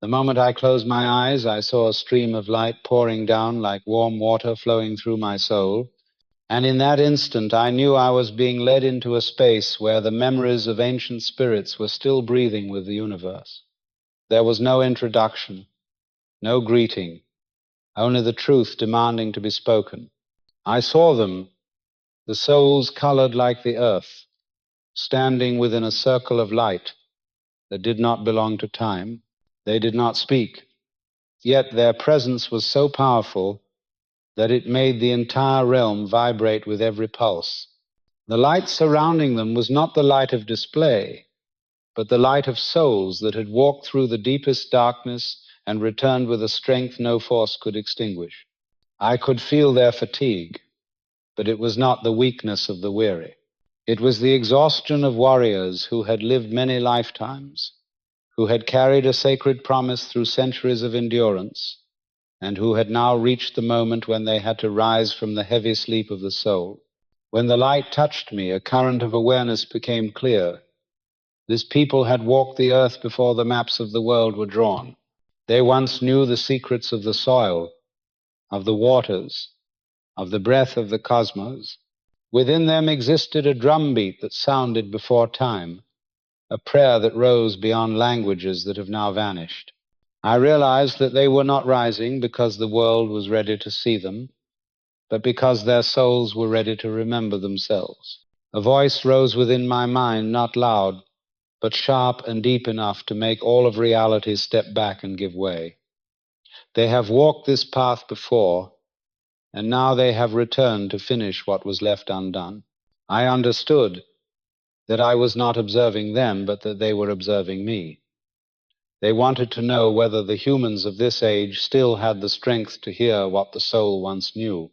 The moment I closed my eyes, I saw a stream of light pouring down like warm water flowing through my soul, and in that instant I knew I was being led into a space where the memories of ancient spirits were still breathing with the universe. There was no introduction, no greeting, only the truth demanding to be spoken. I saw them, the souls colored like the earth, standing within a circle of light that did not belong to time. They did not speak, yet their presence was so powerful that it made the entire realm vibrate with every pulse. The light surrounding them was not the light of display, but the light of souls that had walked through the deepest darkness and returned with a strength no force could extinguish. I could feel their fatigue, but it was not the weakness of the weary. It was the exhaustion of warriors who had lived many lifetimes, who had carried a sacred promise through centuries of endurance, and who had now reached the moment when they had to rise from the heavy sleep of the soul. When the light touched me, a current of awareness became clear. This people had walked the earth before the maps of the world were drawn. They once knew the secrets of the soil, of the waters, of the breath of the cosmos. Within them existed a drumbeat that sounded before time, a prayer that rose beyond languages that have now vanished. I realized that they were not rising because the world was ready to see them, but because their souls were ready to remember themselves. A voice rose within my mind, not loud, but sharp and deep enough to make all of reality step back and give way. They have walked this path before, and now they have returned to finish what was left undone. I understood that I was not observing them, but that they were observing me. They wanted to know whether the humans of this age still had the strength to hear what the soul once knew.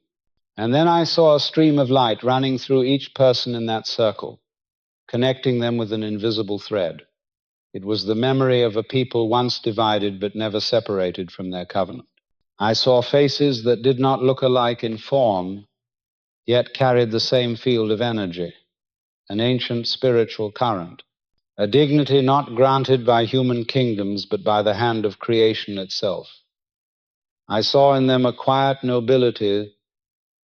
And then I saw a stream of light running through each person in that circle, connecting them with an invisible thread. It was the memory of a people once divided but never separated from their covenant. I saw faces that did not look alike in form, yet carried the same field of energy, an ancient spiritual current, a dignity not granted by human kingdoms but by the hand of creation itself. I saw in them a quiet nobility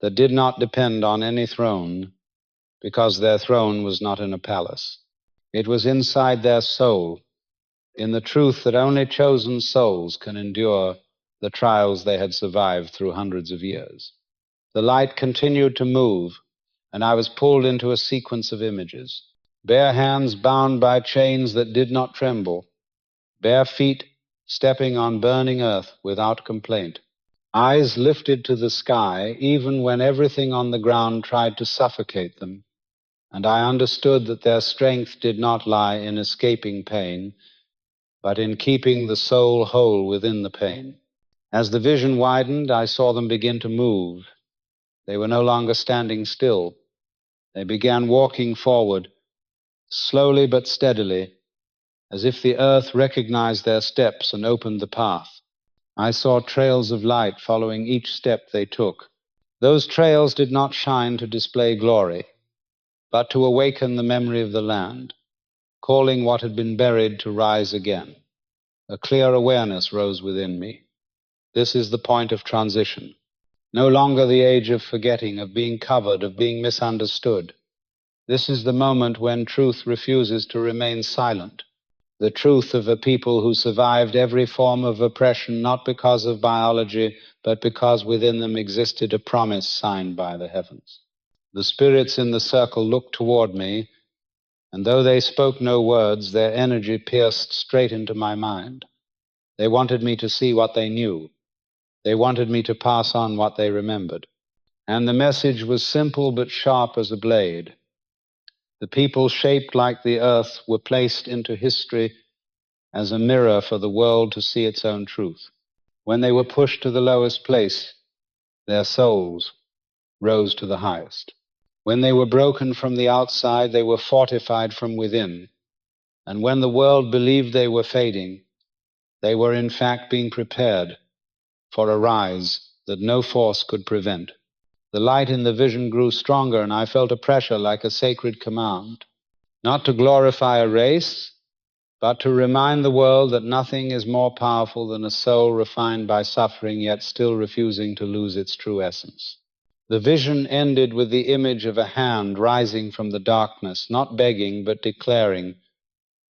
that did not depend on any throne, because their throne was not in a palace. It was inside their soul, in the truth that only chosen souls can endure the trials they had survived through hundreds of years. The light continued to move, and I was pulled into a sequence of images. Bare hands bound by chains that did not tremble, bare feet stepping on burning earth without complaint, eyes lifted to the sky even when everything on the ground tried to suffocate them, and I understood that their strength did not lie in escaping pain, but in keeping the soul whole within the pain. As the vision widened, I saw them begin to move. They were no longer standing still. They began walking forward, slowly but steadily, as if the earth recognized their steps and opened the path. I saw trails of light following each step they took. Those trails did not shine to display glory, but to awaken the memory of the land, calling what had been buried to rise again. A clear awareness rose within me. This is the point of transition. No longer the age of forgetting, of being covered, of being misunderstood. This is the moment when truth refuses to remain silent. The truth of a people who survived every form of oppression, not because of biology, but because within them existed a promise signed by the heavens. The spirits in the circle looked toward me, and though they spoke no words, their energy pierced straight into my mind. They wanted me to see what they knew. They wanted me to pass on what they remembered. And the message was simple but sharp as a blade. The people shaped like the earth were placed into history as a mirror for the world to see its own truth. When they were pushed to the lowest place, their souls rose to the highest. When they were broken from the outside, they were fortified from within. And when the world believed they were fading, they were in fact being prepared for a rise that no force could prevent. The light in the vision grew stronger, and I felt a pressure like a sacred command, not to glorify a race, but to remind the world that nothing is more powerful than a soul refined by suffering, yet still refusing to lose its true essence. The vision ended with the image of a hand rising from the darkness, not begging, but declaring,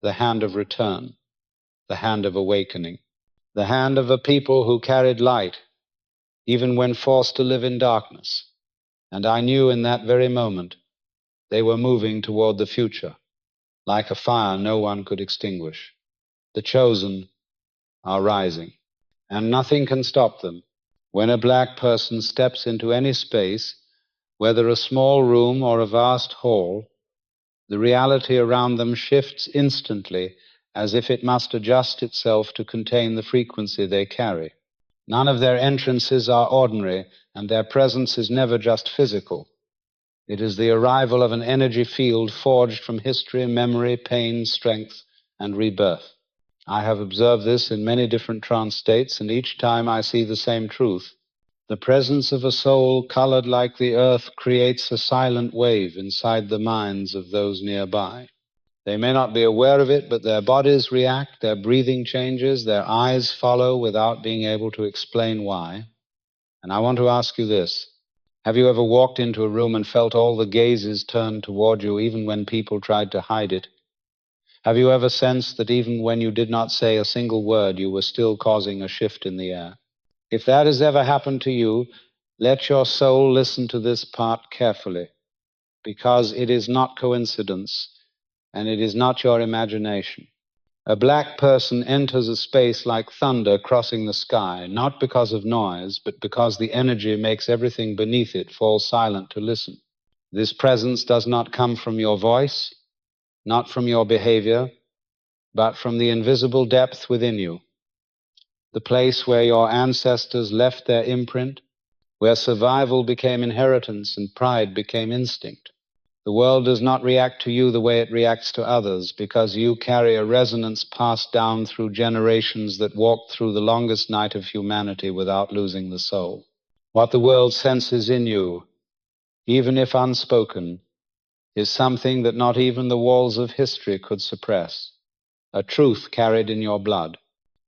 the hand of return, the hand of awakening, the hand of a people who carried light, even when forced to live in darkness. And I knew in that very moment they were moving toward the future, like a fire no one could extinguish. The chosen are rising, and nothing can stop them. When a black person steps into any space, whether a small room or a vast hall, the reality around them shifts instantly, as if it must adjust itself to contain the frequency they carry. None of their entrances are ordinary, and their presence is never just physical. It is the arrival of an energy field forged from history, memory, pain, strength, and rebirth. I have observed this in many different trance states, and each time I see the same truth. The presence of a soul colored like the earth creates a silent wave inside the minds of those nearby. They may not be aware of it, but their bodies react, their breathing changes, their eyes follow without being able to explain why. And I want to ask you this. Have you ever walked into a room and felt all the gazes turned toward you, even when people tried to hide it? Have you ever sensed that even when you did not say a single word, you were still causing a shift in the air? If that has ever happened to you, let your soul listen to this part carefully, because it is not coincidence, and it is not your imagination. A black person enters a space like thunder crossing the sky, not because of noise, but because the energy makes everything beneath it fall silent to listen. This presence does not come from your voice, not from your behavior, but from the invisible depth within you, the place where your ancestors left their imprint, where survival became inheritance and pride became instinct. The world does not react to you the way it reacts to others, because you carry a resonance passed down through generations that walked through the longest night of humanity without losing the soul. What the world senses in you, even if unspoken, is something that not even the walls of history could suppress, a truth carried in your blood,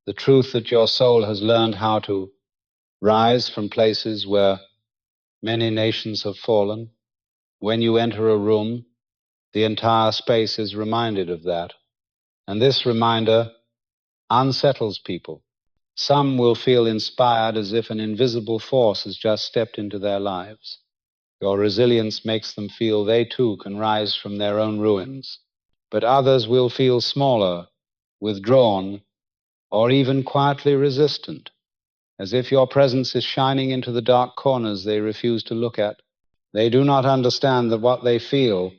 the truth that your soul has learned how to rise from places where many nations have fallen. When you enter a room, the entire space is reminded of that. And this reminder unsettles people. Some will feel inspired as if an invisible force has just stepped into their lives. Your resilience makes them feel they too can rise from their own ruins. But others will feel smaller, withdrawn, or even quietly resistant, as if your presence is shining into the dark corners they refuse to look at. They do not understand that what they feel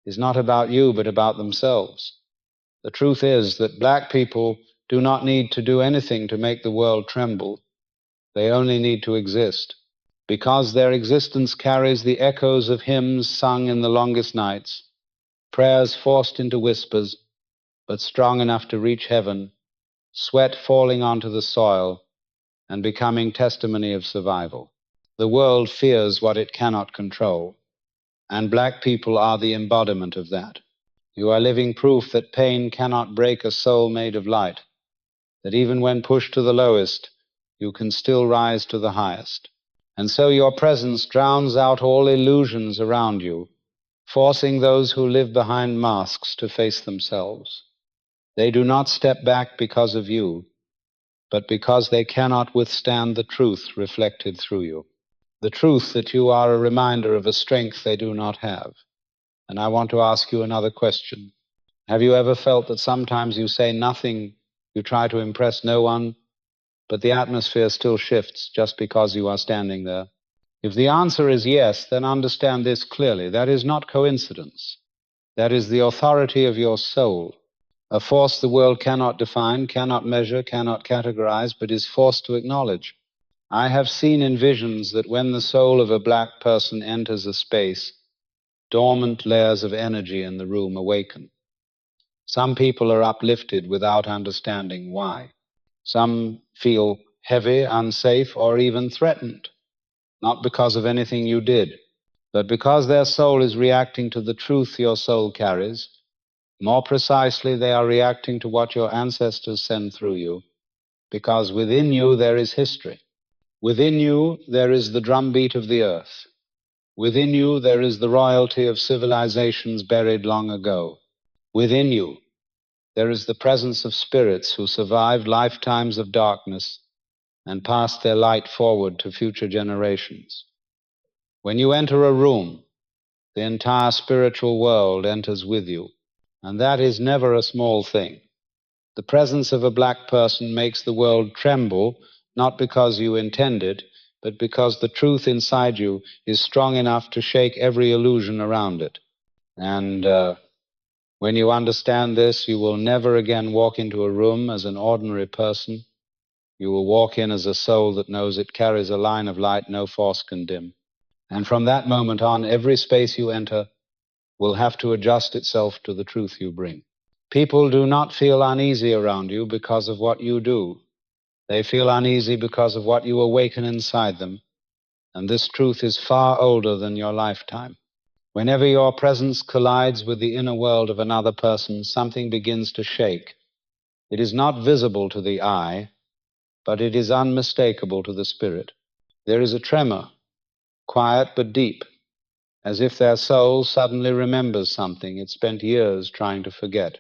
is not about you, but about themselves. The truth is that black people do not need to do anything to make the world tremble. They only need to exist, because their existence carries the echoes of hymns sung in the longest nights, prayers forced into whispers, but strong enough to reach heaven, sweat falling onto the soil, and becoming testimony of survival. The world fears what it cannot control, and black people are the embodiment of that. You are living proof that pain cannot break a soul made of light, that even when pushed to the lowest, you can still rise to the highest. And so your presence drowns out all illusions around you, forcing those who live behind masks to face themselves. They do not step back because of you, but because they cannot withstand the truth reflected through you. The truth that you are a reminder of a strength they do not have. And I want to ask you another question. Have you ever felt that sometimes you say nothing, you try to impress no one, but the atmosphere still shifts just because you are standing there? If the answer is yes, then understand this clearly. That is not coincidence. That is the authority of your soul, a force the world cannot define, cannot measure, cannot categorize, but is forced to acknowledge. I have seen in visions that when the soul of a black person enters a space, dormant layers of energy in the room awaken. Some people are uplifted without understanding why. Some feel heavy, unsafe, or even threatened, not because of anything you did, but because their soul is reacting to the truth your soul carries, More precisely, they are reacting to what your ancestors send through you, because within you there is history. Within you there is the drumbeat of the earth. Within you there is the royalty of civilizations buried long ago. Within you there is the presence of spirits who survived lifetimes of darkness and passed their light forward to future generations. When you enter a room, the entire spiritual world enters with you, and that is never a small thing. The presence of a black person makes the world tremble, not because you intend it, but because the truth inside you is strong enough to shake every illusion around it. And when you understand this, you will never again walk into a room as an ordinary person. You will walk in as a soul that knows it carries a line of light no force can dim. And from that moment on, every space you enter will have to adjust itself to the truth you bring. People do not feel uneasy around you because of what you do. They feel uneasy because of what you awaken inside them, and this truth is far older than your lifetime. Whenever your presence collides with the inner world of another person, something begins to shake. It is not visible to the eye, but it is unmistakable to the spirit. There is a tremor, quiet but deep, as if their soul suddenly remembers something it spent years trying to forget.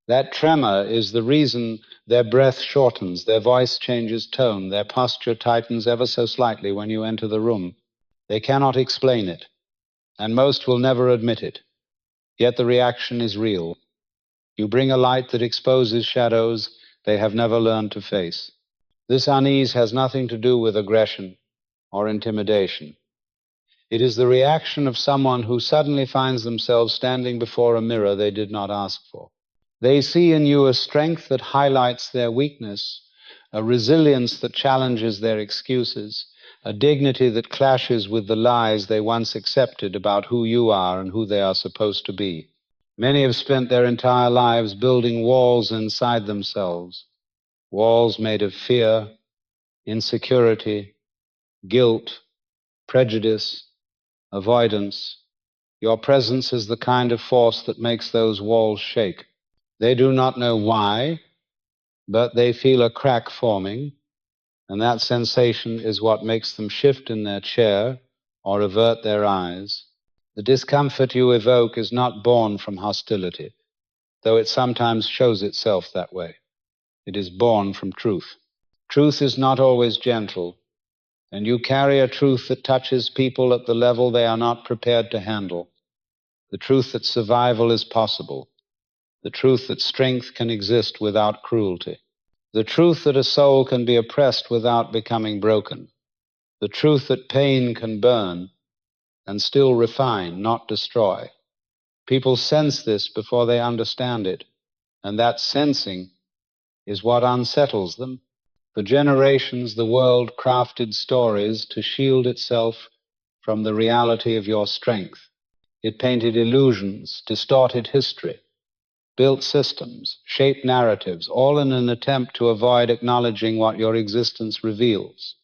That tremor is the reason their breath shortens, their voice changes tone, their posture tightens ever so slightly when you enter the room. They cannot explain it, and most will never admit it. Yet the reaction is real. You bring a light that exposes shadows they have never learned to face. This unease has nothing to do with aggression or intimidation. It is the reaction of someone who suddenly finds themselves standing before a mirror they did not ask for. They see in you a strength that highlights their weakness, a resilience that challenges their excuses, a dignity that clashes with the lies they once accepted about who you are and who they are supposed to be. Many have spent their entire lives building walls inside themselves, walls made of fear, insecurity, guilt, prejudice, avoidance. Your presence is the kind of force that makes those walls shake. They do not know why, but they feel a crack forming, and that sensation is what makes them shift in their chair or avert their eyes. The discomfort you evoke is not born from hostility, though it sometimes shows itself that way. It is born from truth. Truth is not always gentle, and you carry a truth that touches people at the level they are not prepared to handle. The truth that survival is possible. The truth that strength can exist without cruelty. The truth that a soul can be oppressed without becoming broken. The truth that pain can burn and still refine, not destroy. People sense this before they understand it, and that sensing is what unsettles them. For generations, the world crafted stories to shield itself from the reality of your strength. It painted illusions, distorted history, built systems, shaped narratives, all in an attempt to avoid acknowledging what your existence reveals.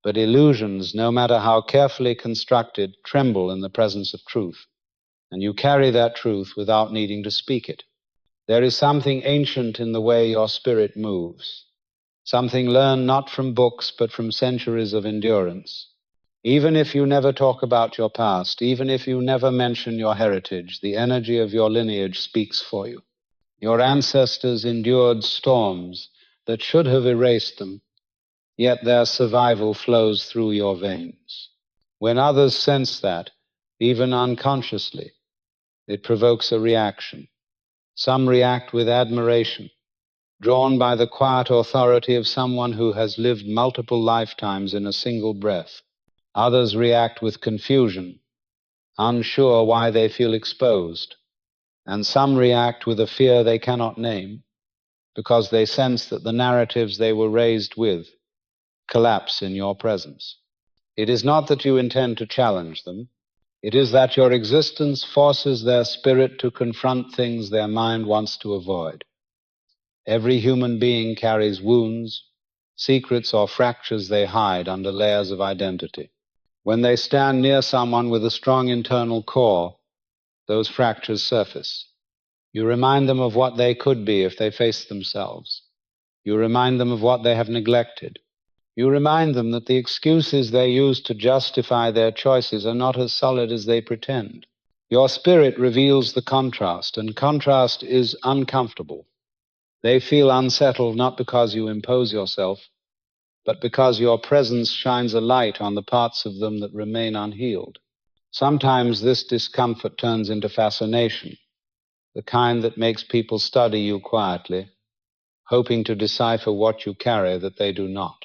But illusions, no matter how carefully constructed, tremble in the presence of truth, and you carry that truth without needing to speak it. There is something ancient in the way your spirit moves, something learned not from books but from centuries of endurance. Even if you never talk about your past, even if you never mention your heritage, the energy of your lineage speaks for you. Your ancestors endured storms that should have erased them, yet their survival flows through your veins. When others sense that, even unconsciously, it provokes a reaction. Some react with admiration, drawn by the quiet authority of someone who has lived multiple lifetimes in a single breath. Others react with confusion, unsure why they feel exposed. And some react with a fear they cannot name, because they sense that the narratives they were raised with collapse in your presence. It is not that you intend to challenge them. It is that your existence forces their spirit to confront things their mind wants to avoid. Every human being carries wounds, secrets, or fractures they hide under layers of identity. When they stand near someone with a strong internal core, those fractures surface. You remind them of what they could be if they faced themselves. You remind them of what they have neglected. You remind them that the excuses they use to justify their choices are not as solid as they pretend. Your spirit reveals the contrast, and contrast is uncomfortable. They feel unsettled not because you impose yourself, but because your presence shines a light on the parts of them that remain unhealed. Sometimes this discomfort turns into fascination, the kind that makes people study you quietly, hoping to decipher what you carry that they do not.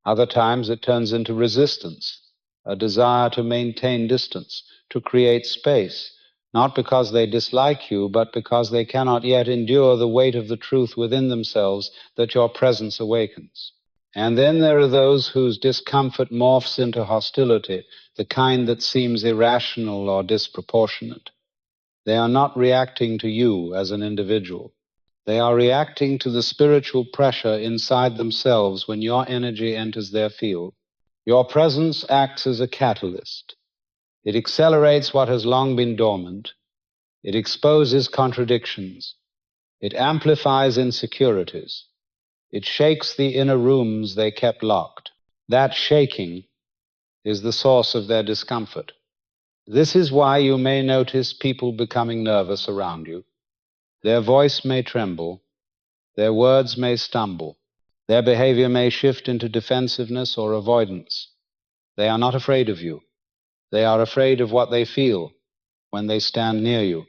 Other times it turns into resistance, a desire to maintain distance, to create space, not because they dislike you, but because they cannot yet endure the weight of the truth within themselves that your presence awakens. And then there are those whose discomfort morphs into hostility, the kind that seems irrational or disproportionate. They are not reacting to you as an individual. They are reacting to the spiritual pressure inside themselves when your energy enters their field. Your presence acts as a catalyst. It accelerates what has long been dormant. It exposes contradictions. It amplifies insecurities. It shakes the inner rooms they kept locked. That shaking is the source of their discomfort. This is why you may notice people becoming nervous around you. Their voice may tremble. Their words may stumble. Their behavior may shift into defensiveness or avoidance. They are not afraid of you. They are afraid of what they feel when they stand near you.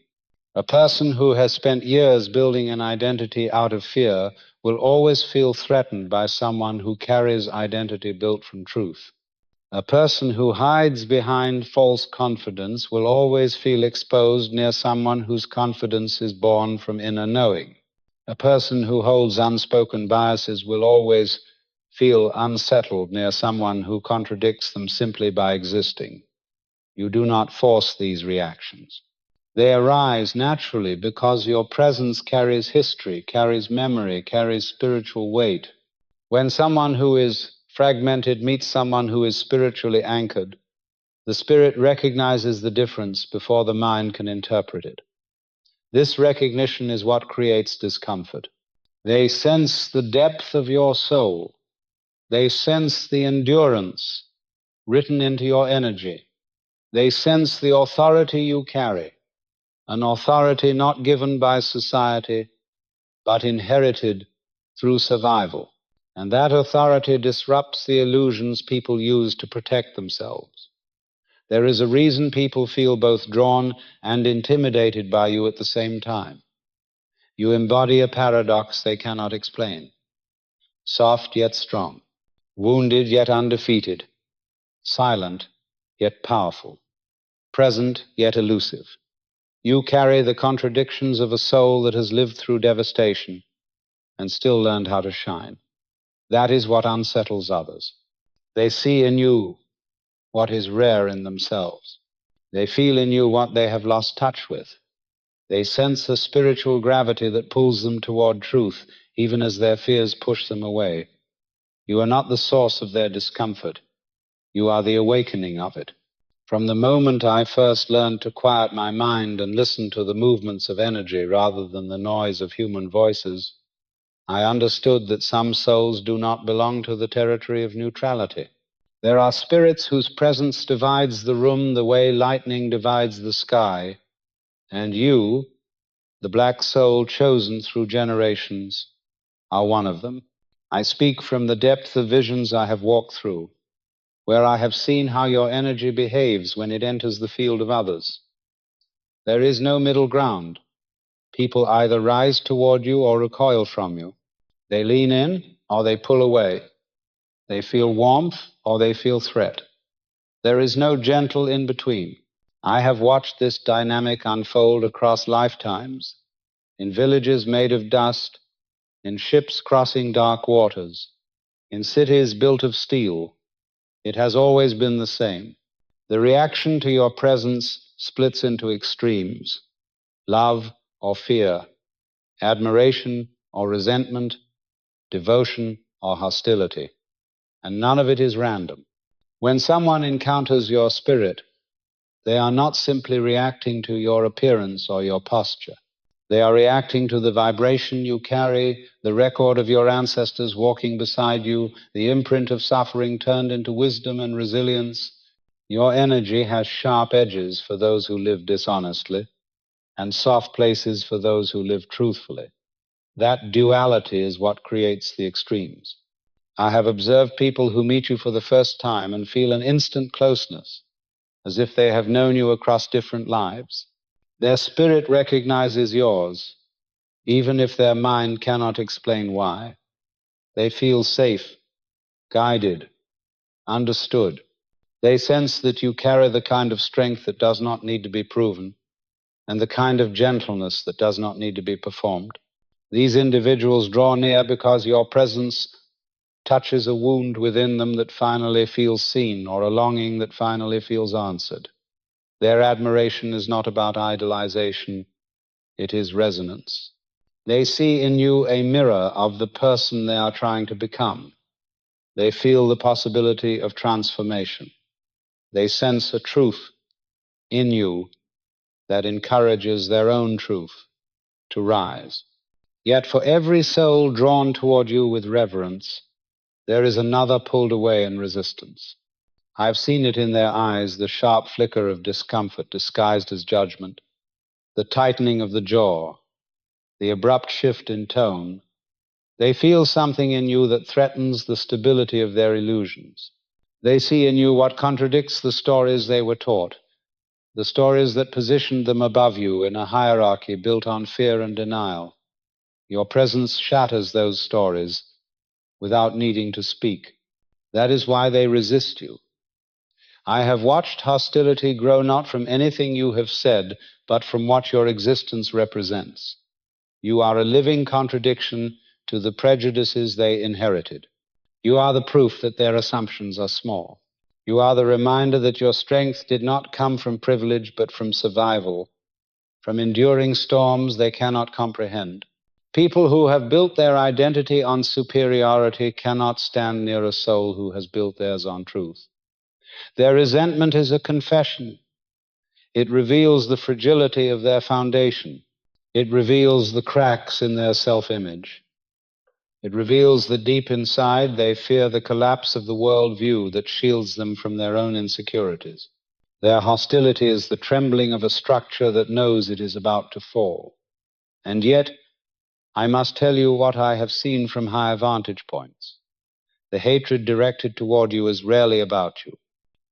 A person who has spent years building an identity out of fear will always feel threatened by someone who carries identity built from truth. A person who hides behind false confidence will always feel exposed near someone whose confidence is born from inner knowing. A person who holds unspoken biases will always feel unsettled near someone who contradicts them simply by existing. You do not force these reactions. They arise naturally because your presence carries history, carries memory, carries spiritual weight. When someone who is fragmented meets someone who is spiritually anchored, the spirit recognizes the difference before the mind can interpret it. This recognition is what creates discomfort. They sense the depth of your soul. They sense the endurance written into your energy. They sense the authority you carry, an authority not given by society, but inherited through survival. And that authority disrupts the illusions people use to protect themselves. There is a reason people feel both drawn and intimidated by you at the same time. You embody a paradox they cannot explain. Soft yet strong, wounded yet undefeated, silent yet powerful, present yet elusive. You carry the contradictions of a soul that has lived through devastation and still learned how to shine. That is what unsettles others. They see in you what is rare in themselves. They feel in you what they have lost touch with. They sense a spiritual gravity that pulls them toward truth, even as their fears push them away. You are not the source of their discomfort. You are the awakening of it. From the moment I first learned to quiet my mind and listen to the movements of energy rather than the noise of human voices, I understood that some souls do not belong to the territory of neutrality. There are spirits whose presence divides the room the way lightning divides the sky, and you, the black soul chosen through generations, are one of them. I speak from the depth of visions I have walked through, where I have seen how your energy behaves when it enters the field of others. There is no middle ground. People either rise toward you or recoil from you. They lean in or they pull away. They feel warmth or they feel threat. There is no gentle in between. I have watched this dynamic unfold across lifetimes, in villages made of dust, in ships crossing dark waters, in cities built of steel. It has always been the same. The reaction to your presence splits into extremes: love or fear, admiration or resentment, devotion or hostility. And none of it is random. When someone encounters your spirit, they are not simply reacting to your appearance or your posture. They are reacting to the vibration you carry, the record of your ancestors walking beside you, the imprint of suffering turned into wisdom and resilience. Your energy has sharp edges for those who live dishonestly, and soft places for those who live truthfully. That duality is what creates the extremes. I have observed people who meet you for the first time and feel an instant closeness, as if they have known you across different lives. Their spirit recognizes yours, even if their mind cannot explain why. They feel safe, guided, understood. They sense that you carry the kind of strength that does not need to be proven, and the kind of gentleness that does not need to be performed. These individuals draw near because your presence touches a wound within them that finally feels seen, or a longing that finally feels answered. Their admiration is not about idolization, it is resonance. They see in you a mirror of the person they are trying to become. They feel the possibility of transformation. They sense a truth in you that encourages their own truth to rise. Yet for every soul drawn toward you with reverence, there is another pulled away in resistance. I've seen it in their eyes, the sharp flicker of discomfort disguised as judgment, the tightening of the jaw, the abrupt shift in tone. They feel something in you that threatens the stability of their illusions. They see in you what contradicts the stories they were taught, the stories that positioned them above you in a hierarchy built on fear and denial. Your presence shatters those stories without needing to speak. That is why they resist you. I have watched hostility grow not from anything you have said, but from what your existence represents. You are a living contradiction to the prejudices they inherited. You are the proof that their assumptions are small. You are the reminder that your strength did not come from privilege, but from survival, from enduring storms they cannot comprehend. People who have built their identity on superiority cannot stand near a soul who has built theirs on truth. Their resentment is a confession. It reveals the fragility of their foundation. It reveals the cracks in their self-image. It reveals that deep inside they fear the collapse of the worldview that shields them from their own insecurities. Their hostility is the trembling of a structure that knows it is about to fall. And yet, I must tell you what I have seen from higher vantage points. The hatred directed toward you is rarely about you.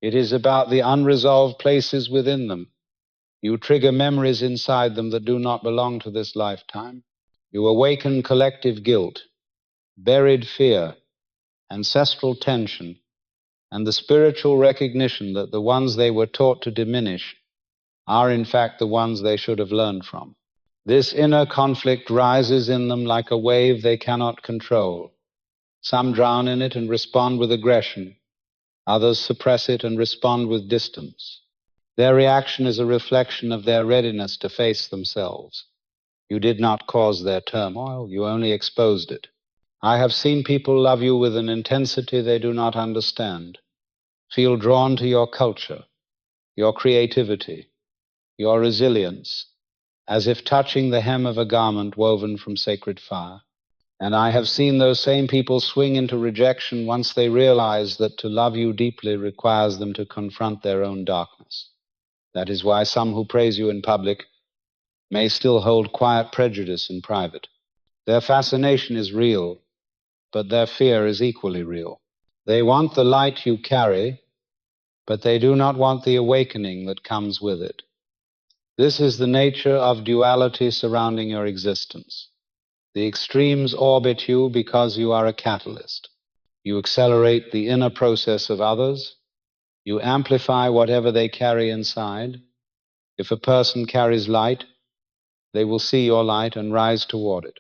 It is about the unresolved places within them. You trigger memories inside them that do not belong to this lifetime. You awaken collective guilt, buried fear, ancestral tension, and the spiritual recognition that the ones they were taught to diminish are in fact the ones they should have learned from. This inner conflict rises in them like a wave they cannot control. Some drown in it and respond with aggression. Others suppress it and respond with distance. Their reaction is a reflection of their readiness to face themselves. You did not cause their turmoil, you only exposed it. I have seen people love you with an intensity they do not understand, feel drawn to your culture, your creativity, your resilience, as if touching the hem of a garment woven from sacred fire. And I have seen those same people swing into rejection once they realize that to love you deeply requires them to confront their own darkness. That is why some who praise you in public may still hold quiet prejudice in private. Their fascination is real, but their fear is equally real. They want the light you carry, but they do not want the awakening that comes with it. This is the nature of duality surrounding your existence. The extremes orbit you because you are a catalyst. You accelerate the inner process of others. You amplify whatever they carry inside. If a person carries light, they will see your light and rise toward it.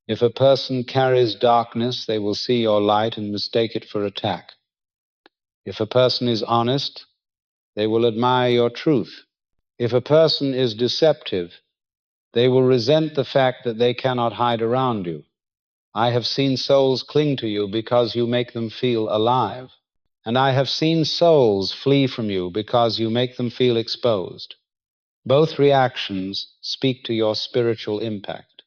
If a person carries darkness, they will see your light and mistake it for attack. If a person is honest, they will admire your truth. If a person is deceptive, they will resent the fact that they cannot hide around you. I have seen souls cling to you because you make them feel alive. And I have seen souls flee from you because you make them feel exposed. Both reactions speak to your spiritual impact.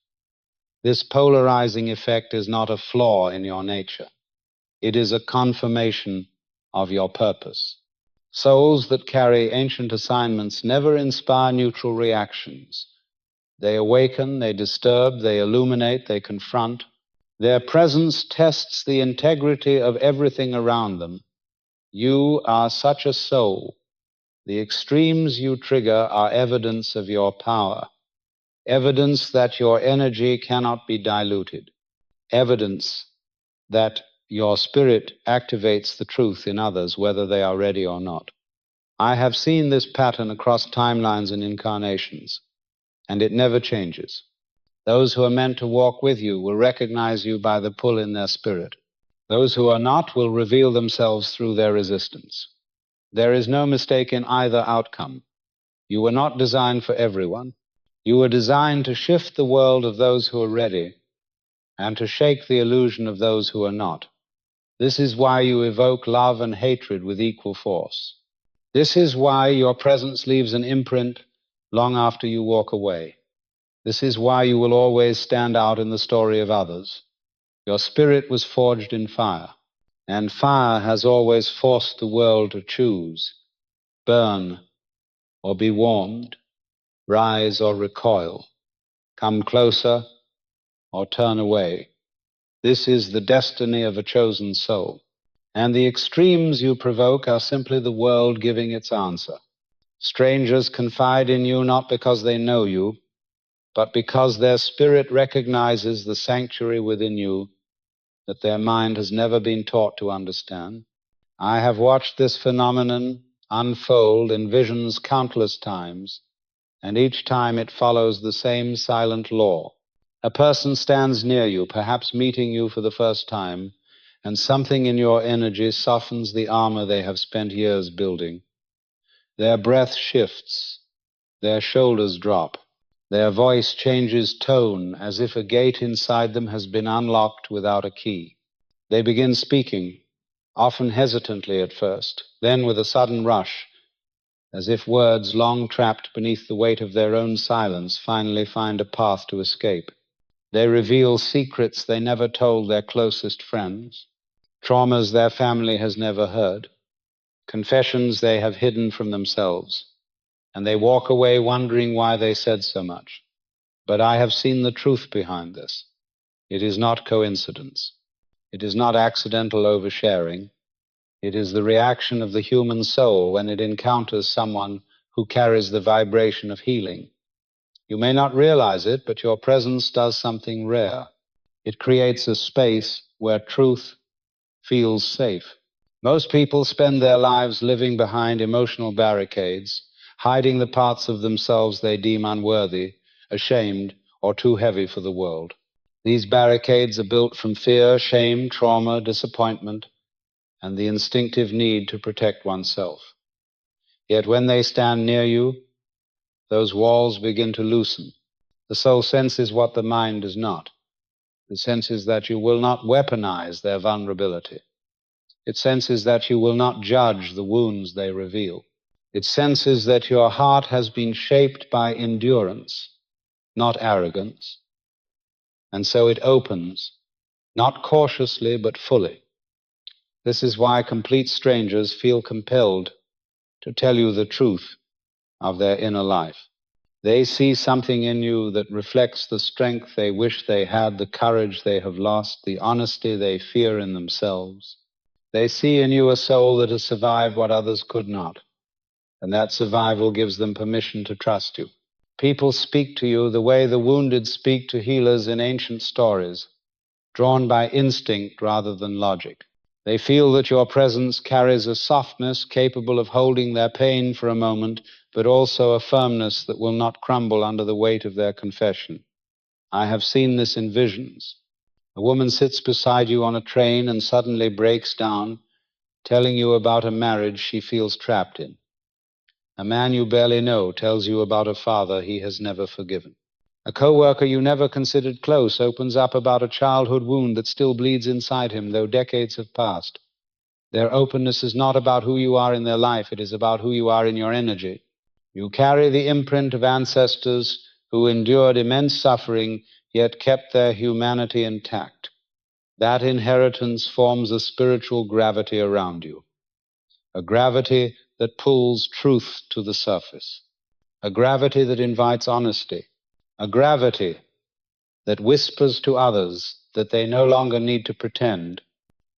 This polarizing effect is not a flaw in your nature. It is a confirmation of your purpose. Souls that carry ancient assignments never inspire neutral reactions. They awaken, they disturb, they illuminate, they confront. Their presence tests the integrity of everything around them. You are such a soul. The extremes you trigger are evidence of your power, evidence that your energy cannot be diluted, evidence that your spirit activates the truth in others, whether they are ready or not. I have seen this pattern across timelines and incarnations, and it never changes. Those who are meant to walk with you will recognize you by the pull in their spirit. Those who are not will reveal themselves through their resistance. There is no mistake in either outcome. You were not designed for everyone. You were designed to shift the world of those who are ready and to shake the illusion of those who are not. This is why you evoke love and hatred with equal force. This is why your presence leaves an imprint long after you walk away. This is why you will always stand out in the story of others. Your spirit was forged in fire, and fire has always forced the world to choose, burn or be warmed, rise or recoil, come closer or turn away. This is the destiny of a chosen soul. And the extremes you provoke are simply the world giving its answer. Strangers confide in you not because they know you, but because their spirit recognizes the sanctuary within you that their mind has never been taught to understand. I have watched this phenomenon unfold in visions countless times, and each time it follows the same silent law. A person stands near you, perhaps meeting you for the first time, and something in your energy softens the armor they have spent years building. Their breath shifts, their shoulders drop, their voice changes tone as if a gate inside them has been unlocked without a key. They begin speaking, often hesitantly at first, then with a sudden rush, as if words long trapped beneath the weight of their own silence finally find a path to escape. They reveal secrets they never told their closest friends, traumas their family has never heard, confessions they have hidden from themselves, and they walk away wondering why they said so much. But I have seen the truth behind this. It is not coincidence. It is not accidental oversharing. It is the reaction of the human soul when it encounters someone who carries the vibration of healing. You may not realize it, but your presence does something rare. It creates a space where truth feels safe. Most people spend their lives living behind emotional barricades, hiding the parts of themselves they deem unworthy, ashamed, or too heavy for the world. These barricades are built from fear, shame, trauma, disappointment, and the instinctive need to protect oneself. Yet when they stand near you, those walls begin to loosen. The soul senses what the mind does not. It senses that you will not weaponize their vulnerability. It senses that you will not judge the wounds they reveal. It senses that your heart has been shaped by endurance, not arrogance. And so it opens, not cautiously, but fully. This is why complete strangers feel compelled to tell you the truth of their inner life. They see something in you that reflects the strength they wish they had, the courage they have lost, the honesty they fear in themselves. They see in you a soul that has survived what others could not, and that survival gives them permission to trust you. People speak to you the way the wounded speak to healers in ancient stories, drawn by instinct rather than logic. They feel that your presence carries a softness capable of holding their pain for a moment, but also a firmness that will not crumble under the weight of their confession. I have seen this in visions. A woman sits beside you on a train and suddenly breaks down, telling you about a marriage she feels trapped in. A man you barely know tells you about a father he has never forgiven. A coworker you never considered close opens up about a childhood wound that still bleeds inside him, though decades have passed. Their openness is not about who you are in their life, it is about who you are in your energy. You carry the imprint of ancestors who endured immense suffering, yet kept their humanity intact. That inheritance forms a spiritual gravity around you, a gravity that pulls truth to the surface, a gravity that invites honesty, a gravity that whispers to others that they no longer need to pretend.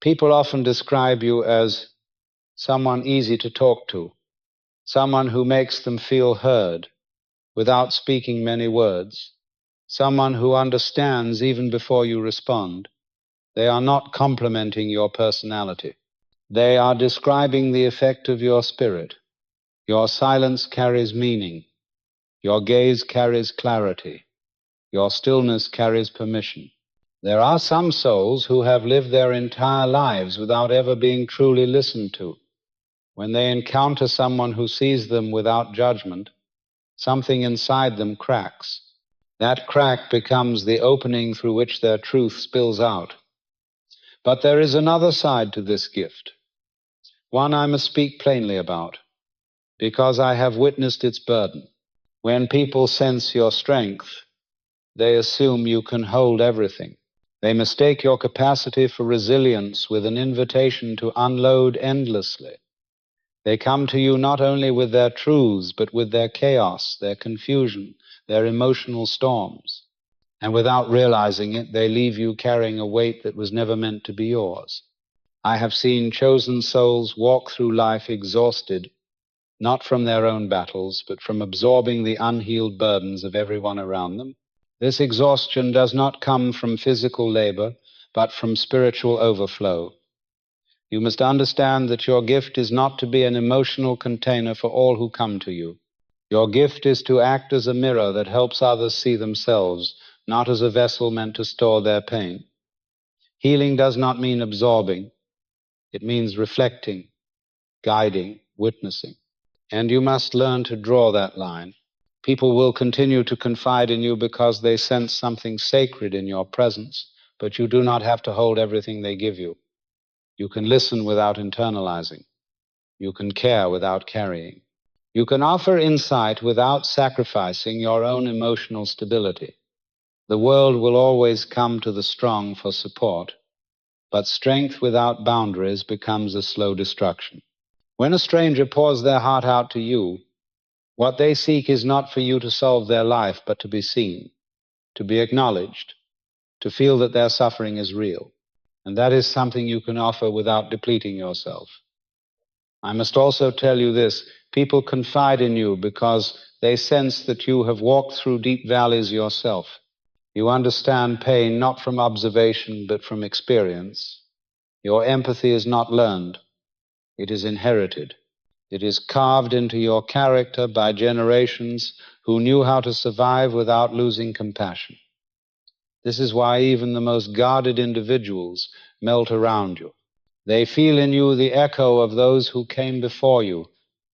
People often describe you as someone easy to talk to, someone who makes them feel heard without speaking many words, someone who understands even before you respond. They are not complimenting your personality. They are describing the effect of your spirit. Your silence carries meaning. Your gaze carries clarity. Your stillness carries permission. There are some souls who have lived their entire lives without ever being truly listened to. When they encounter someone who sees them without judgment, something inside them cracks. That crack becomes the opening through which their truth spills out. But there is another side to this gift, one I must speak plainly about, because I have witnessed its burden. When people sense your strength, they assume you can hold everything. They mistake your capacity for resilience with an invitation to unload endlessly. They come to you not only with their truths, but with their chaos, their confusion, their emotional storms. And without realizing it, they leave you carrying a weight that was never meant to be yours. I have seen chosen souls walk through life exhausted, not from their own battles, but from absorbing the unhealed burdens of everyone around them. This exhaustion does not come from physical labor, but from spiritual overflow. You must understand that your gift is not to be an emotional container for all who come to you. Your gift is to act as a mirror that helps others see themselves, not as a vessel meant to store their pain. Healing does not mean absorbing. It means reflecting, guiding, witnessing. And you must learn to draw that line. People will continue to confide in you because they sense something sacred in your presence, but you do not have to hold everything they give you. You can listen without internalizing. You can care without carrying. You can offer insight without sacrificing your own emotional stability. The world will always come to the strong for support, but strength without boundaries becomes a slow destruction. When a stranger pours their heart out to you, what they seek is not for you to solve their life, but to be seen, to be acknowledged, to feel that their suffering is real. And that is something you can offer without depleting yourself. I must also tell you this: people confide in you because they sense that you have walked through deep valleys yourself. You understand pain not from observation, but from experience. Your empathy is not learned, it is inherited. It is carved into your character by generations who knew how to survive without losing compassion. This is why even the most guarded individuals melt around you. They feel in you the echo of those who came before you,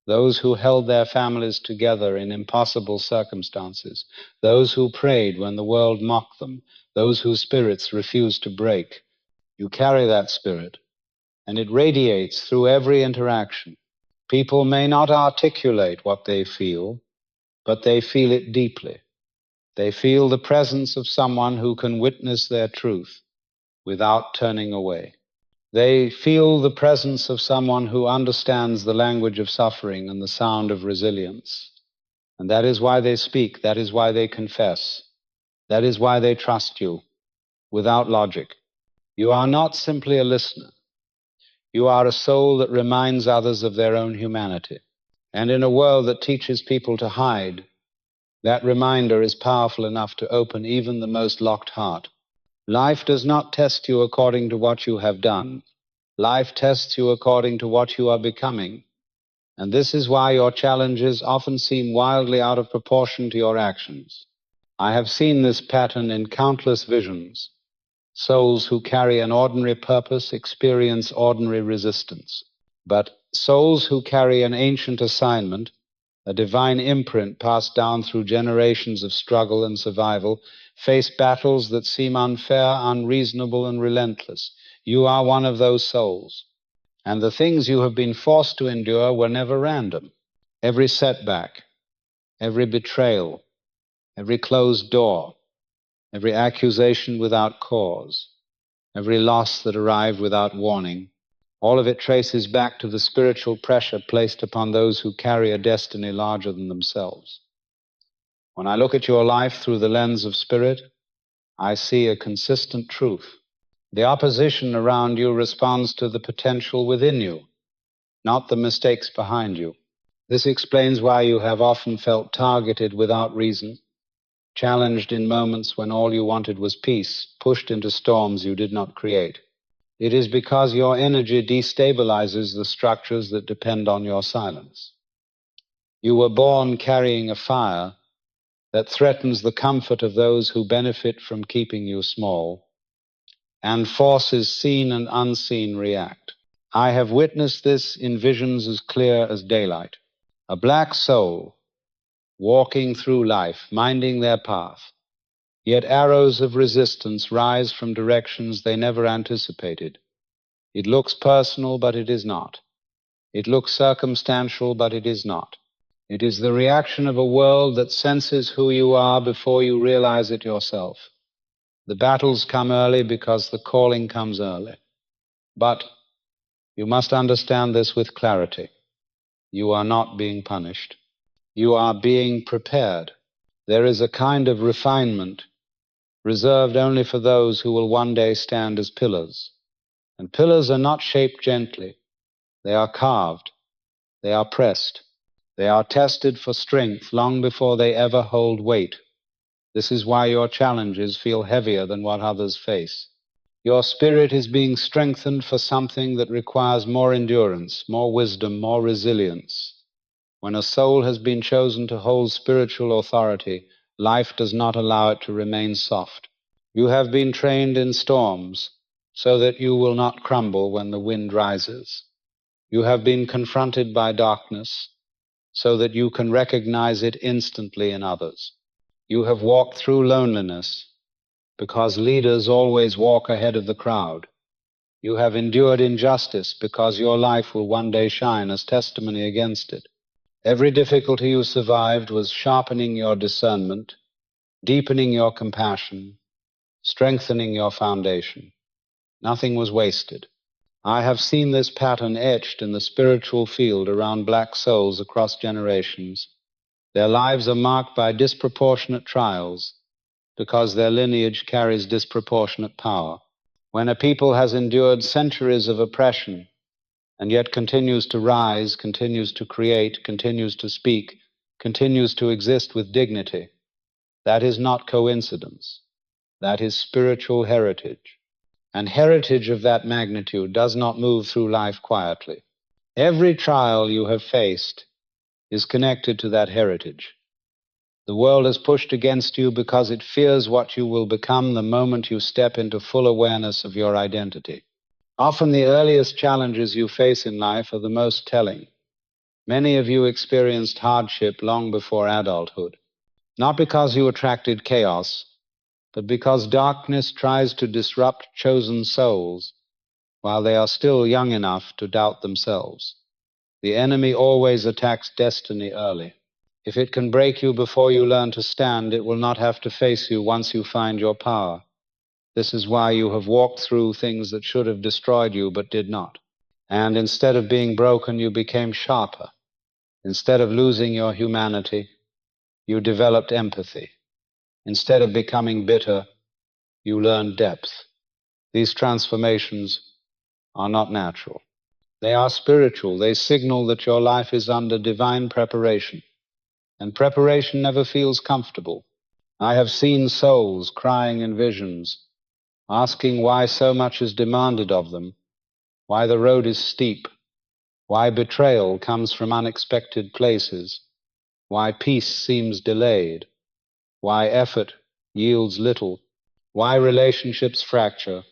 those who held their families together in impossible circumstances, those who prayed when the world mocked them, those whose spirits refused to break. You carry that spirit, and it radiates through every interaction. People may not articulate what they feel, but they feel it deeply. They feel the presence of someone who can witness their truth without turning away. They feel the presence of someone who understands the language of suffering and the sound of resilience. And that is why they speak, that is why they confess, that is why they trust you, without logic. You are not simply a listener. You are a soul that reminds others of their own humanity. And in a world that teaches people to hide, that reminder is powerful enough to open even the most locked heart. Life does not test you according to what you have done. Life tests you according to what you are becoming. And this is why your challenges often seem wildly out of proportion to your actions. I have seen this pattern in countless visions. Souls who carry an ordinary purpose experience ordinary resistance. But souls who carry an ancient assignment, a divine imprint passed down through generations of struggle and survival, face battles that seem unfair, unreasonable, and relentless. You are one of those souls. And the things you have been forced to endure were never random. Every setback, every betrayal, every closed door, every accusation without cause, every loss that arrived without warning, all of it traces back to the spiritual pressure placed upon those who carry a destiny larger than themselves. When I look at your life through the lens of spirit, I see a consistent truth. The opposition around you responds to the potential within you, not the mistakes behind you. This explains why you have often felt targeted without reason, challenged in moments when all you wanted was peace, pushed into storms you did not create. It is because your energy destabilizes the structures that depend on your silence. You were born carrying a fire that threatens the comfort of those who benefit from keeping you small, and forces seen and unseen react. I have witnessed this in visions as clear as daylight. A black soul walking through life, minding their path, yet arrows of resistance rise from directions they never anticipated. It looks personal, but it is not. It looks circumstantial, but it is not. It is the reaction of a world that senses who you are before you realize it yourself. The battles come early because the calling comes early. But you must understand this with clarity. You are not being punished. You are being prepared. There is a kind of refinement reserved only for those who will one day stand as pillars. And pillars are not shaped gently. They are carved. They are pressed. They are tested for strength long before they ever hold weight. This is why your challenges feel heavier than what others face. Your spirit is being strengthened for something that requires more endurance, more wisdom, more resilience. When a soul has been chosen to hold spiritual authority, life does not allow it to remain soft. You have been trained in storms so that you will not crumble when the wind rises. You have been confronted by darkness so that you can recognize it instantly in others. You have walked through loneliness because leaders always walk ahead of the crowd. You have endured injustice because your life will one day shine as testimony against it. Every difficulty you survived was sharpening your discernment, deepening your compassion, strengthening your foundation. Nothing was wasted. I have seen this pattern etched in the spiritual field around black souls across generations. Their lives are marked by disproportionate trials because their lineage carries disproportionate power. When a people has endured centuries of oppression and yet continues to rise, continues to create, continues to speak, continues to exist with dignity, that is not coincidence. That is spiritual heritage. And heritage of that magnitude does not move through life quietly. Every trial you have faced is connected to that heritage. The world is pushed against you because it fears what you will become the moment you step into full awareness of your identity. Often the earliest challenges you face in life are the most telling. Many of you experienced hardship long before adulthood, not because you attracted chaos, but because darkness tries to disrupt chosen souls while they are still young enough to doubt themselves. The enemy always attacks destiny early. If it can break you before you learn to stand, it will not have to face you once you find your power. This is why you have walked through things that should have destroyed you but did not. And instead of being broken, you became sharper. Instead of losing your humanity, you developed empathy. Instead of becoming bitter, you learned depth. These transformations are not natural. They are spiritual. They signal that your life is under divine preparation. And preparation never feels comfortable. I have seen souls crying in visions, asking why so much is demanded of them, why the road is steep, why betrayal comes from unexpected places, why peace seems delayed, why effort yields little, why relationships fracture,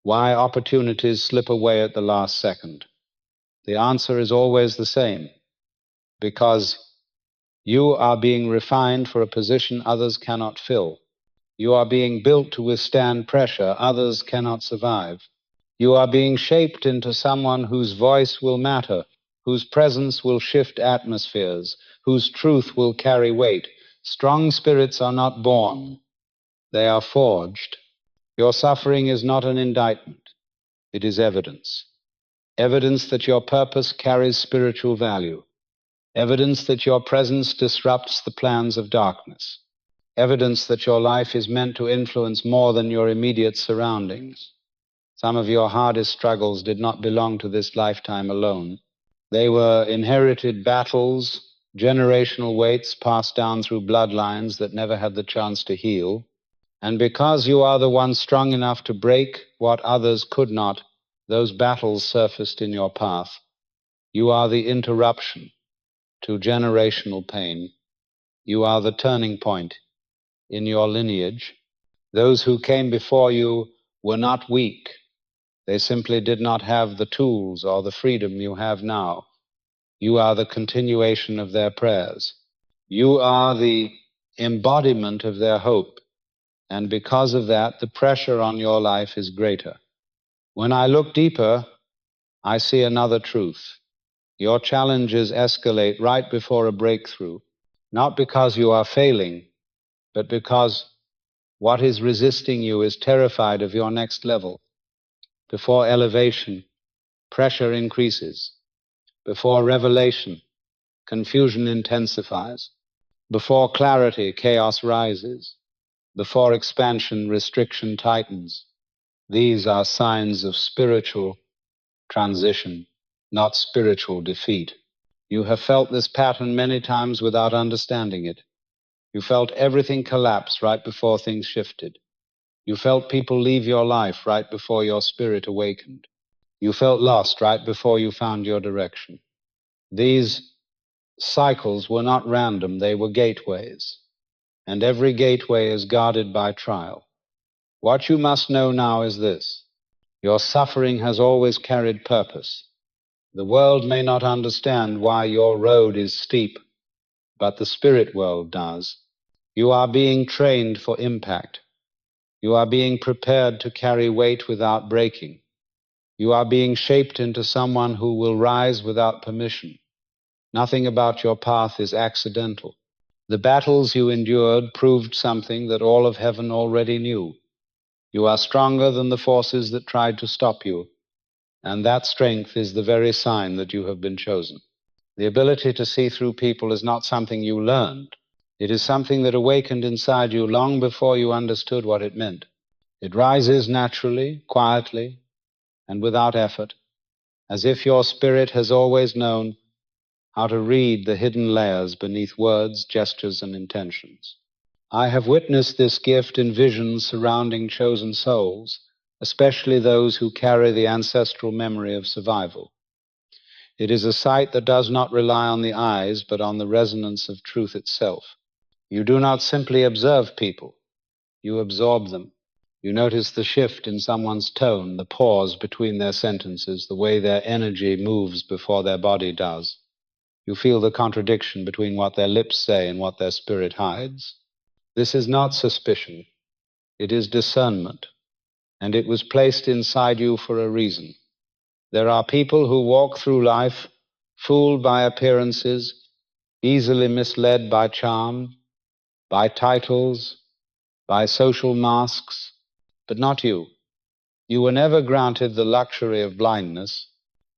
why opportunities slip away at the last second. The answer is always the same, because you are being refined for a position others cannot fill. You are being built to withstand pressure others cannot survive. You are being shaped into someone whose voice will matter, whose presence will shift atmospheres, whose truth will carry weight. Strong spirits are not born, they are forged. Your suffering is not an indictment, it is evidence. Evidence that your purpose carries spiritual value. Evidence that your presence disrupts the plans of darkness. Evidence that your life is meant to influence more than your immediate surroundings. Some of your hardest struggles did not belong to this lifetime alone. They were inherited battles, generational weights passed down through bloodlines that never had the chance to heal. And because you are the one strong enough to break what others could not, those battles surfaced in your path. You are the interruption to generational pain. You are the turning point in your lineage. Those who came before you were not weak. They simply did not have the tools or the freedom you have now. You are the continuation of their prayers. You are the embodiment of their hope. And because of that, the pressure on your life is greater. When I look deeper, I see another truth. Your challenges escalate right before a breakthrough, not because you are failing, but because what is resisting you is terrified of your next level. Before elevation, pressure increases. Before revelation, confusion intensifies. Before clarity, chaos rises. Before expansion, restriction tightens. These are signs of spiritual transition, not spiritual defeat. You have felt this pattern many times without understanding it. You felt everything collapse right before things shifted. You felt people leave your life right before your spirit awakened. You felt lost right before you found your direction. These cycles were not random, they were gateways. And every gateway is guarded by trial. What you must know now is this. Your suffering has always carried purpose. The world may not understand why your road is steep, but the spirit world does. You are being trained for impact. You are being prepared to carry weight without breaking. You are being shaped into someone who will rise without permission. Nothing about your path is accidental. The battles you endured proved something that all of heaven already knew. You are stronger than the forces that tried to stop you, and that strength is the very sign that you have been chosen. The ability to see through people is not something you learned. It is something that awakened inside you long before you understood what it meant. It rises naturally, quietly, and without effort, as if your spirit has always known how to read the hidden layers beneath words, gestures, and intentions. I have witnessed this gift in visions surrounding chosen souls, especially those who carry the ancestral memory of survival. It is a sight that does not rely on the eyes, but on the resonance of truth itself. You do not simply observe people, you absorb them. You notice the shift in someone's tone, the pause between their sentences, the way their energy moves before their body does. You feel the contradiction between what their lips say and what their spirit hides. This is not suspicion, it is discernment, and it was placed inside you for a reason. There are people who walk through life fooled by appearances, easily misled by charm, by titles, by social masks, but not you. You were never granted the luxury of blindness.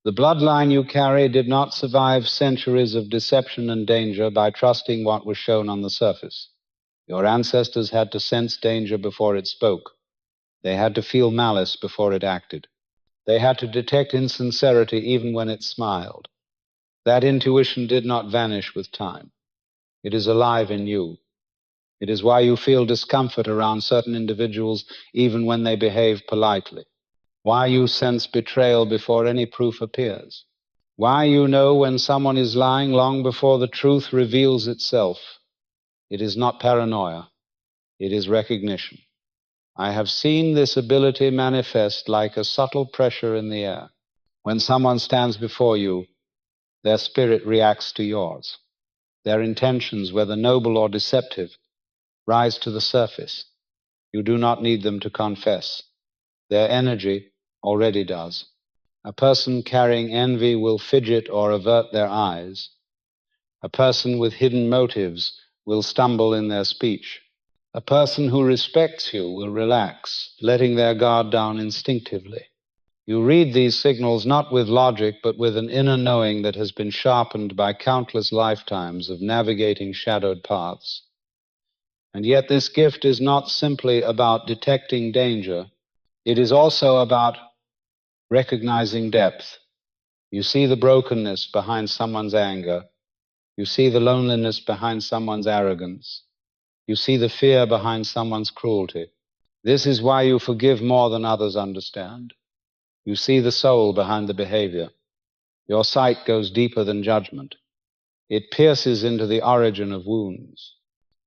The bloodline you carry did not survive centuries of deception and danger by trusting what was shown on the surface. Your ancestors had to sense danger before it spoke. They had to feel malice before it acted. They had to detect insincerity even when it smiled. That intuition did not vanish with time. It is alive in you. It is why you feel discomfort around certain individuals even when they behave politely. Why you sense betrayal before any proof appears. Why you know when someone is lying long before the truth reveals itself. It is not paranoia. It is recognition. I have seen this ability manifest like a subtle pressure in the air. When someone stands before you, their spirit reacts to yours. Their intentions, whether noble or deceptive, rise to the surface. You do not need them to confess. Their energy already does. A person carrying envy will fidget or avert their eyes. A person with hidden motives will stumble in their speech. A person who respects you will relax, letting their guard down instinctively. You read these signals not with logic, but with an inner knowing that has been sharpened by countless lifetimes of navigating shadowed paths. And yet this gift is not simply about detecting danger. It is also about recognizing depth. You see the brokenness behind someone's anger. You see the loneliness behind someone's arrogance. You see the fear behind someone's cruelty. This is why you forgive more than others understand. You see the soul behind the behavior. Your sight goes deeper than judgment. It pierces into the origin of wounds.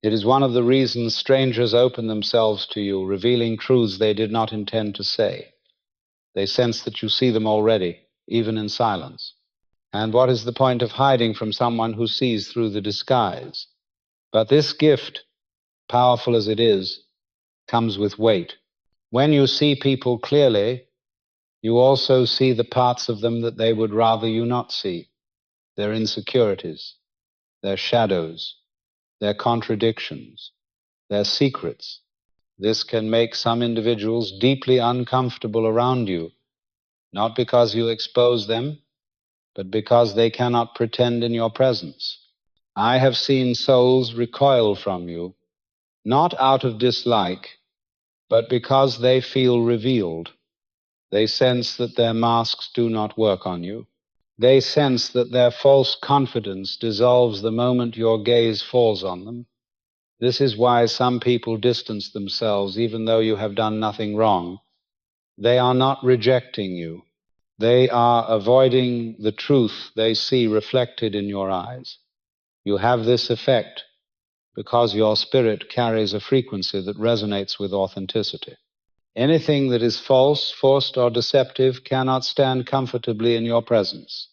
It is one of the reasons strangers open themselves to you, revealing truths they did not intend to say. They sense that you see them already, even in silence. And what is the point of hiding from someone who sees through the disguise? But this gift, powerful as it is, comes with weight. When you see people clearly, you also see the parts of them that they would rather you not see, their insecurities, their shadows, their contradictions, their secrets. This can make some individuals deeply uncomfortable around you, not because you expose them, but because they cannot pretend in your presence. I have seen souls recoil from you, not out of dislike, but because they feel revealed. They sense that their masks do not work on you. They sense that their false confidence dissolves the moment your gaze falls on them. This is why some people distance themselves even though you have done nothing wrong. They are not rejecting you. They are avoiding the truth they see reflected in your eyes. You have this effect because your spirit carries a frequency that resonates with authenticity. Anything that is false, forced, or deceptive cannot stand comfortably in your presence.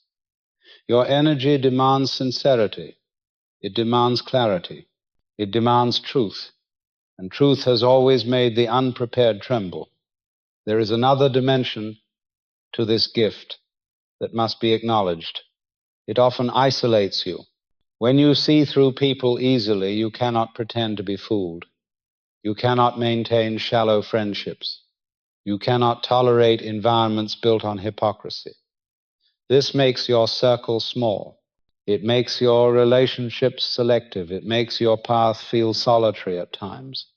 Your energy demands sincerity. It demands clarity. It demands truth. And truth has always made the unprepared tremble. There is another dimension to this gift that must be acknowledged. It often isolates you. When you see through people easily, you cannot pretend to be fooled. You cannot maintain shallow friendships. You cannot tolerate environments built on hypocrisy. This makes your circle small. It makes your relationships selective. It makes your path feel solitary at times.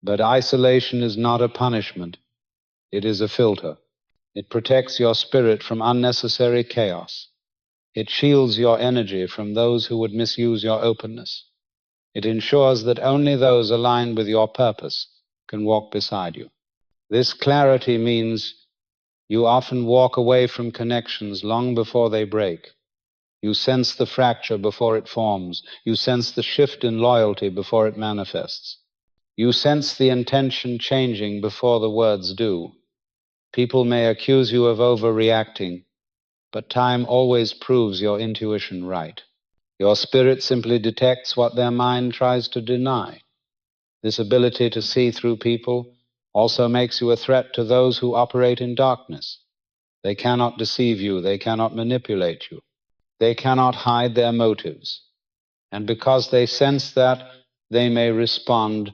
But isolation is not a punishment. It is a filter. It protects your spirit from unnecessary chaos. It shields your energy from those who would misuse your openness. It ensures that only those aligned with your purpose can walk beside you. This clarity means you often walk away from connections long before they break. You sense the fracture before it forms. You sense the shift in loyalty before it manifests. You sense the intention changing before the words do. People may accuse you of overreacting, but time always proves your intuition right. Your spirit simply detects what their mind tries to deny. This ability to see through people also makes you a threat to those who operate in darkness. They cannot deceive you. They cannot manipulate you. They cannot hide their motives. And because they sense that, they may respond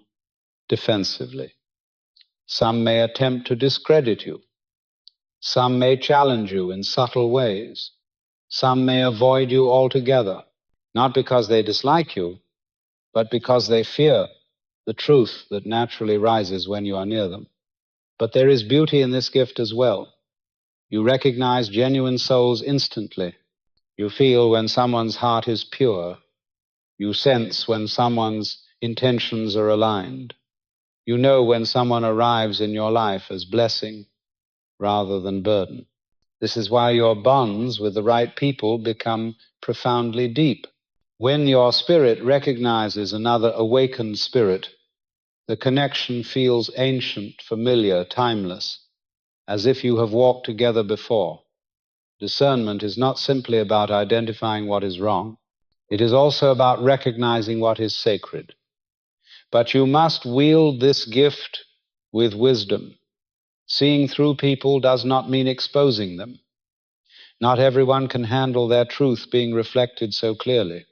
defensively. Some may attempt to discredit you. Some may challenge you in subtle ways. Some may avoid you altogether, not because they dislike you, but because they fear the truth that naturally rises when you are near them. But there is beauty in this gift as well. You recognize genuine souls instantly. You feel when someone's heart is pure. You sense when someone's intentions are aligned. You know when someone arrives in your life as blessing rather than burden. This is why your bonds with the right people become profoundly deep. When your spirit recognizes another awakened spirit, the connection feels ancient, familiar, timeless, as if you have walked together before. Discernment is not simply about identifying what is wrong. It is also about recognizing what is sacred. But you must wield this gift with wisdom. Seeing through people does not mean exposing them. Not everyone can handle their truth being reflected so clearly.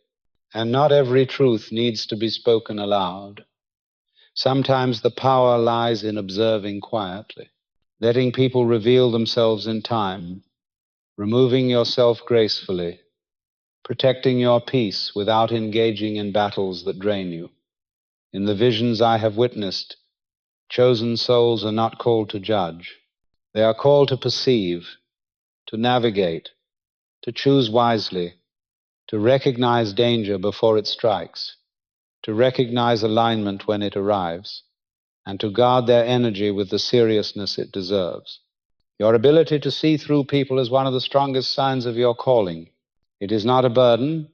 And not every truth needs to be spoken aloud. Sometimes the power lies in observing quietly, letting people reveal themselves in time, removing yourself gracefully, protecting your peace without engaging in battles that drain you. In the visions I have witnessed, chosen souls are not called to judge. They are called to perceive, to navigate, to choose wisely, to recognize danger before it strikes, to recognize alignment when it arrives, and to guard their energy with the seriousness it deserves. Your ability to see through people is one of the strongest signs of your calling. It is not a burden,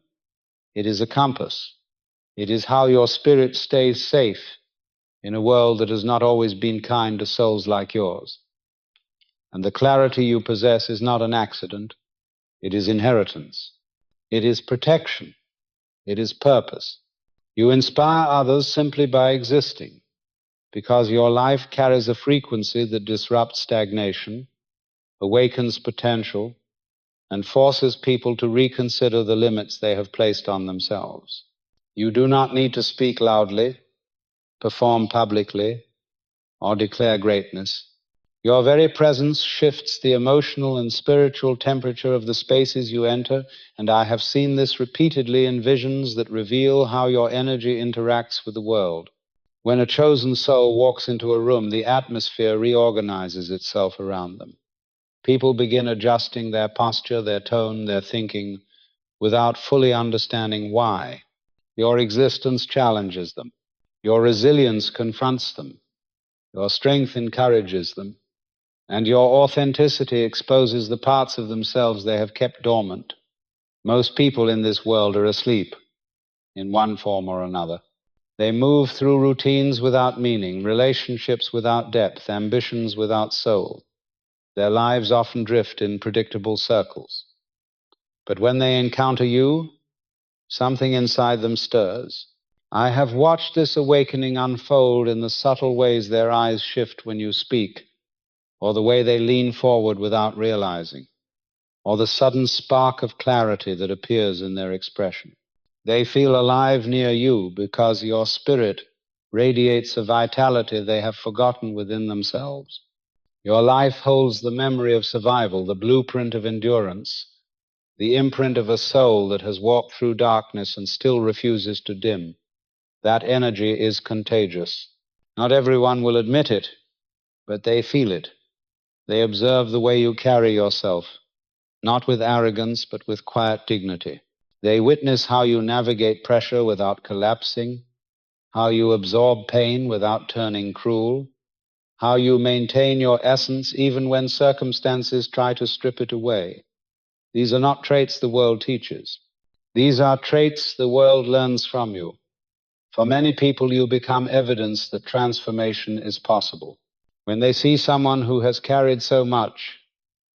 it is a compass. It is how your spirit stays safe in a world that has not always been kind to souls like yours. And the clarity you possess is not an accident, it is inheritance. It is protection. It is purpose. You inspire others simply by existing, because your life carries a frequency that disrupts stagnation, awakens potential, and forces people to reconsider the limits they have placed on themselves. You do not need to speak loudly, perform publicly, or declare greatness. Your very presence shifts the emotional and spiritual temperature of the spaces you enter, and I have seen this repeatedly in visions that reveal how your energy interacts with the world. When a chosen soul walks into a room, the atmosphere reorganizes itself around them. People begin adjusting their posture, their tone, their thinking, without fully understanding why. Your existence challenges them. Your resilience confronts them. Your strength encourages them. And your authenticity exposes the parts of themselves they have kept dormant. Most people in this world are asleep, in one form or another. They move through routines without meaning, relationships without depth, ambitions without soul. Their lives often drift in predictable circles. But when they encounter you, something inside them stirs. I have watched this awakening unfold in the subtle ways their eyes shift when you speak, or the way they lean forward without realizing, or the sudden spark of clarity that appears in their expression. They feel alive near you because your spirit radiates a vitality they have forgotten within themselves. Your life holds the memory of survival, the blueprint of endurance, the imprint of a soul that has walked through darkness and still refuses to dim. That energy is contagious. Not everyone will admit it, but they feel it. They observe the way you carry yourself, not with arrogance, but with quiet dignity. They witness how you navigate pressure without collapsing, how you absorb pain without turning cruel, how you maintain your essence even when circumstances try to strip it away. These are not traits the world teaches. These are traits the world learns from you. For many people, you become evidence that transformation is possible. When they see someone who has carried so much,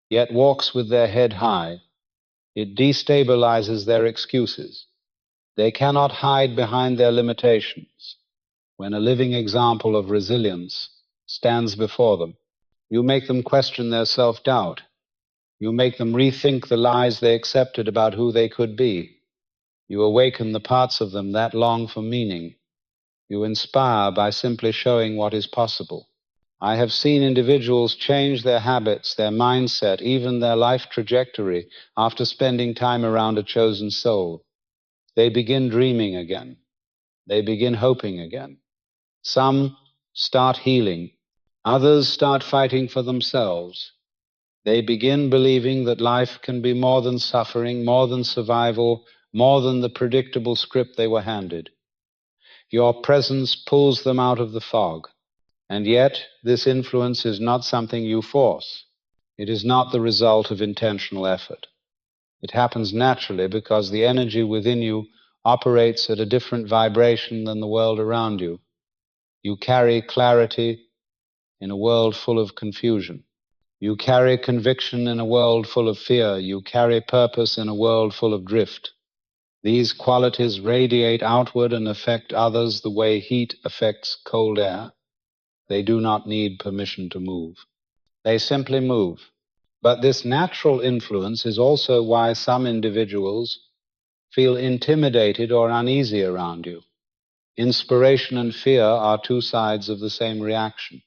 yet walks with their head high, it destabilizes their excuses. They cannot hide behind their limitations. When a living example of resilience stands before them, you make them question their self-doubt. You make them rethink the lies they accepted about who they could be. You awaken the parts of them that long for meaning. You inspire by simply showing what is possible. I have seen individuals change their habits, their mindset, even their life trajectory after spending time around a chosen soul. They begin dreaming again. They begin hoping again. Some start healing. Others start fighting for themselves. They begin believing that life can be more than suffering, more than survival, more than the predictable script they were handed. Your presence pulls them out of the fog. And yet, this influence is not something you force. It is not the result of intentional effort. It happens naturally because the energy within you operates at a different vibration than the world around you. You carry clarity in a world full of confusion. You carry conviction in a world full of fear. You carry purpose in a world full of drift. These qualities radiate outward and affect others the way heat affects cold air. They do not need permission to move. They simply move. But this natural influence is also why some individuals feel intimidated or uneasy around you. Inspiration and fear are two sides of the same reaction.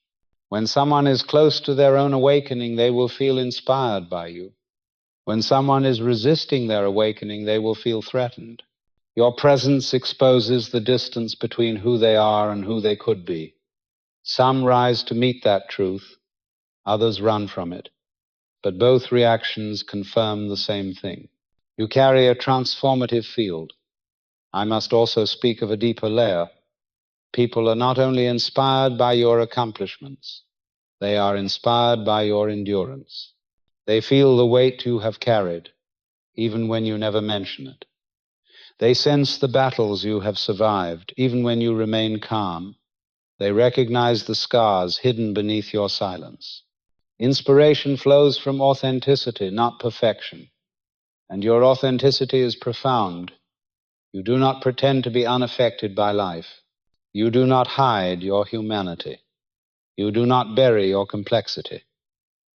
When someone is close to their own awakening, they will feel inspired by you. When someone is resisting their awakening, they will feel threatened. Your presence exposes the distance between who they are and who they could be. Some rise to meet that truth, others run from it. But both reactions confirm the same thing. You carry a transformative field. I must also speak of a deeper layer. People are not only inspired by your accomplishments, they are inspired by your endurance. They feel the weight you have carried, even when you never mention it. They sense the battles you have survived, even when you remain calm. They recognize the scars hidden beneath your silence. Inspiration flows from authenticity, not perfection. And your authenticity is profound. You do not pretend to be unaffected by life. You do not hide your humanity. You do not bury your complexity.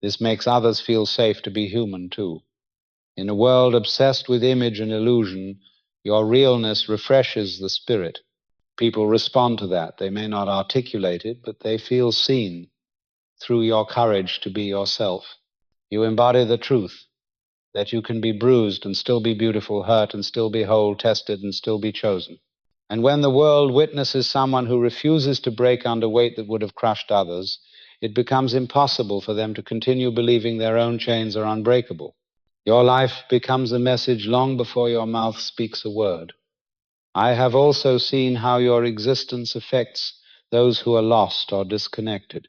This makes others feel safe to be human too. In a world obsessed with image and illusion, your realness refreshes the spirit. People respond to that. They may not articulate it, but they feel seen through your courage to be yourself. You embody the truth that you can be bruised and still be beautiful, hurt and still be whole, tested and still be chosen. And when the world witnesses someone who refuses to break under weight that would have crushed others, it becomes impossible for them to continue believing their own chains are unbreakable. Your life becomes a message long before your mouth speaks a word. I have also seen how your existence affects those who are lost or disconnected.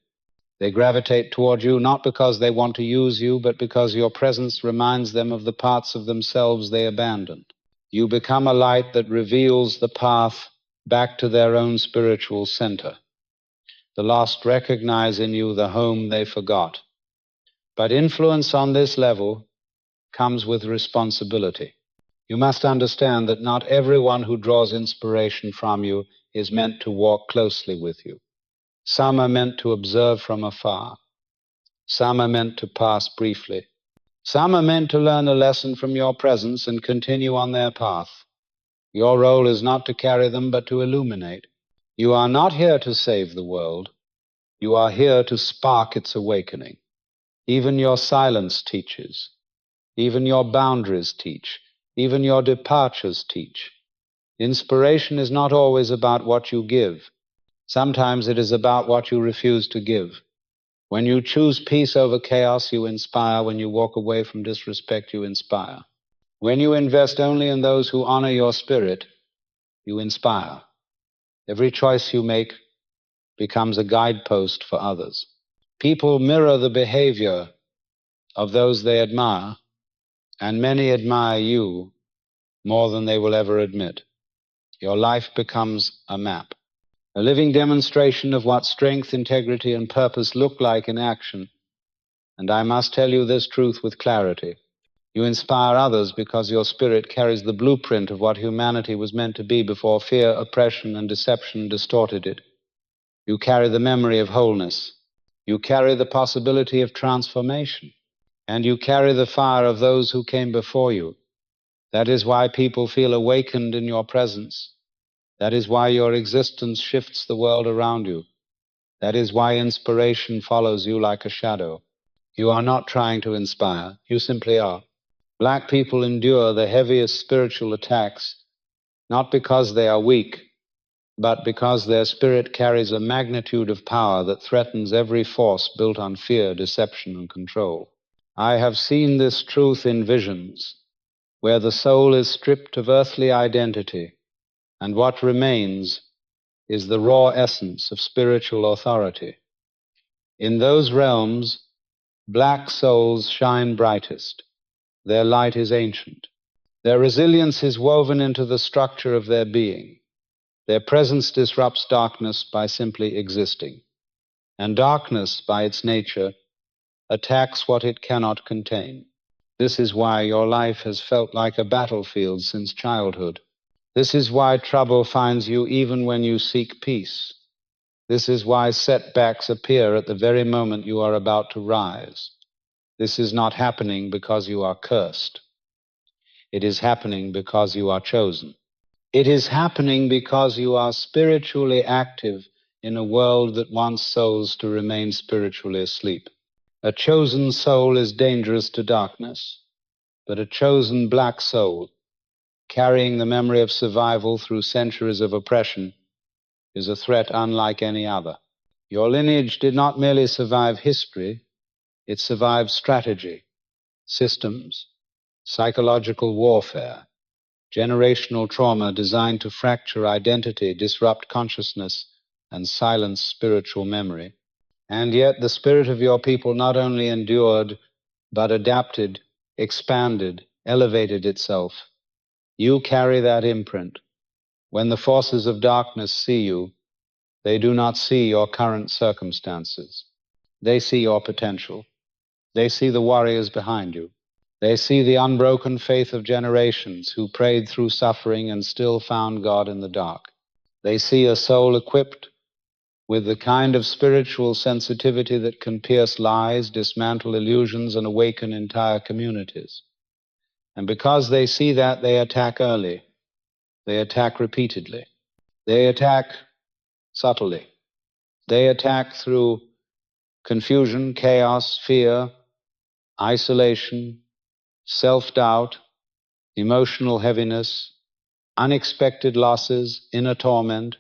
They gravitate toward you not because they want to use you, but because your presence reminds them of the parts of themselves they abandoned. You become a light that reveals the path back to their own spiritual center. The lost recognize in you the home they forgot. But influence on this level comes with responsibility. You must understand that not everyone who draws inspiration from you is meant to walk closely with you. Some are meant to observe from afar. Some are meant to pass briefly. Some are meant to learn a lesson from your presence and continue on their path. Your role is not to carry them, but to illuminate. You are not here to save the world. You are here to spark its awakening. Even your silence teaches. Even your boundaries teach. Even your departures teach. Inspiration is not always about what you give. Sometimes it is about what you refuse to give. When you choose peace over chaos, you inspire. When you walk away from disrespect, you inspire. When you invest only in those who honor your spirit, you inspire. Every choice you make becomes a guidepost for others. People mirror the behavior of those they admire, and many admire you more than they will ever admit. Your life becomes a map, a living demonstration of what strength, integrity, and purpose look like in action. And I must tell you this truth with clarity. You inspire others because your spirit carries the blueprint of what humanity was meant to be before fear, oppression, and deception distorted it. You carry the memory of wholeness. You carry the possibility of transformation. And you carry the fire of those who came before you. That is why people feel awakened in your presence. That is why your existence shifts the world around you. That is why inspiration follows you like a shadow. You are not trying to inspire. You simply are. Black people endure the heaviest spiritual attacks, not because they are weak, but because their spirit carries a magnitude of power that threatens every force built on fear, deception, and control. I have seen this truth in visions, where the soul is stripped of earthly identity, and what remains is the raw essence of spiritual authority. In those realms, black souls shine brightest. Their light is ancient. Their resilience is woven into the structure of their being. Their presence disrupts darkness by simply existing. And darkness, by its nature, attacks what it cannot contain. This is why your life has felt like a battlefield since childhood. This is why trouble finds you even when you seek peace. This is why setbacks appear at the very moment you are about to rise. This is not happening because you are cursed. It is happening because you are chosen. It is happening because you are spiritually active in a world that wants souls to remain spiritually asleep. A chosen soul is dangerous to darkness, but a chosen black soul, carrying the memory of survival through centuries of oppression, is a threat unlike any other. Your lineage did not merely survive history, it survived strategy, systems, psychological warfare, generational trauma designed to fracture identity, disrupt consciousness, and silence spiritual memory. And yet the spirit of your people not only endured, but adapted, expanded, elevated itself. You carry that imprint. When the forces of darkness see you, they do not see your current circumstances. They see your potential. They see the warriors behind you. They see the unbroken faith of generations who prayed through suffering and still found God in the dark. They see a soul equipped with the kind of spiritual sensitivity that can pierce lies, dismantle illusions, and awaken entire communities. And because they see that, they attack early. They attack repeatedly. They attack subtly. They attack through confusion, chaos, fear, isolation, self-doubt, emotional heaviness, unexpected losses, inner torment.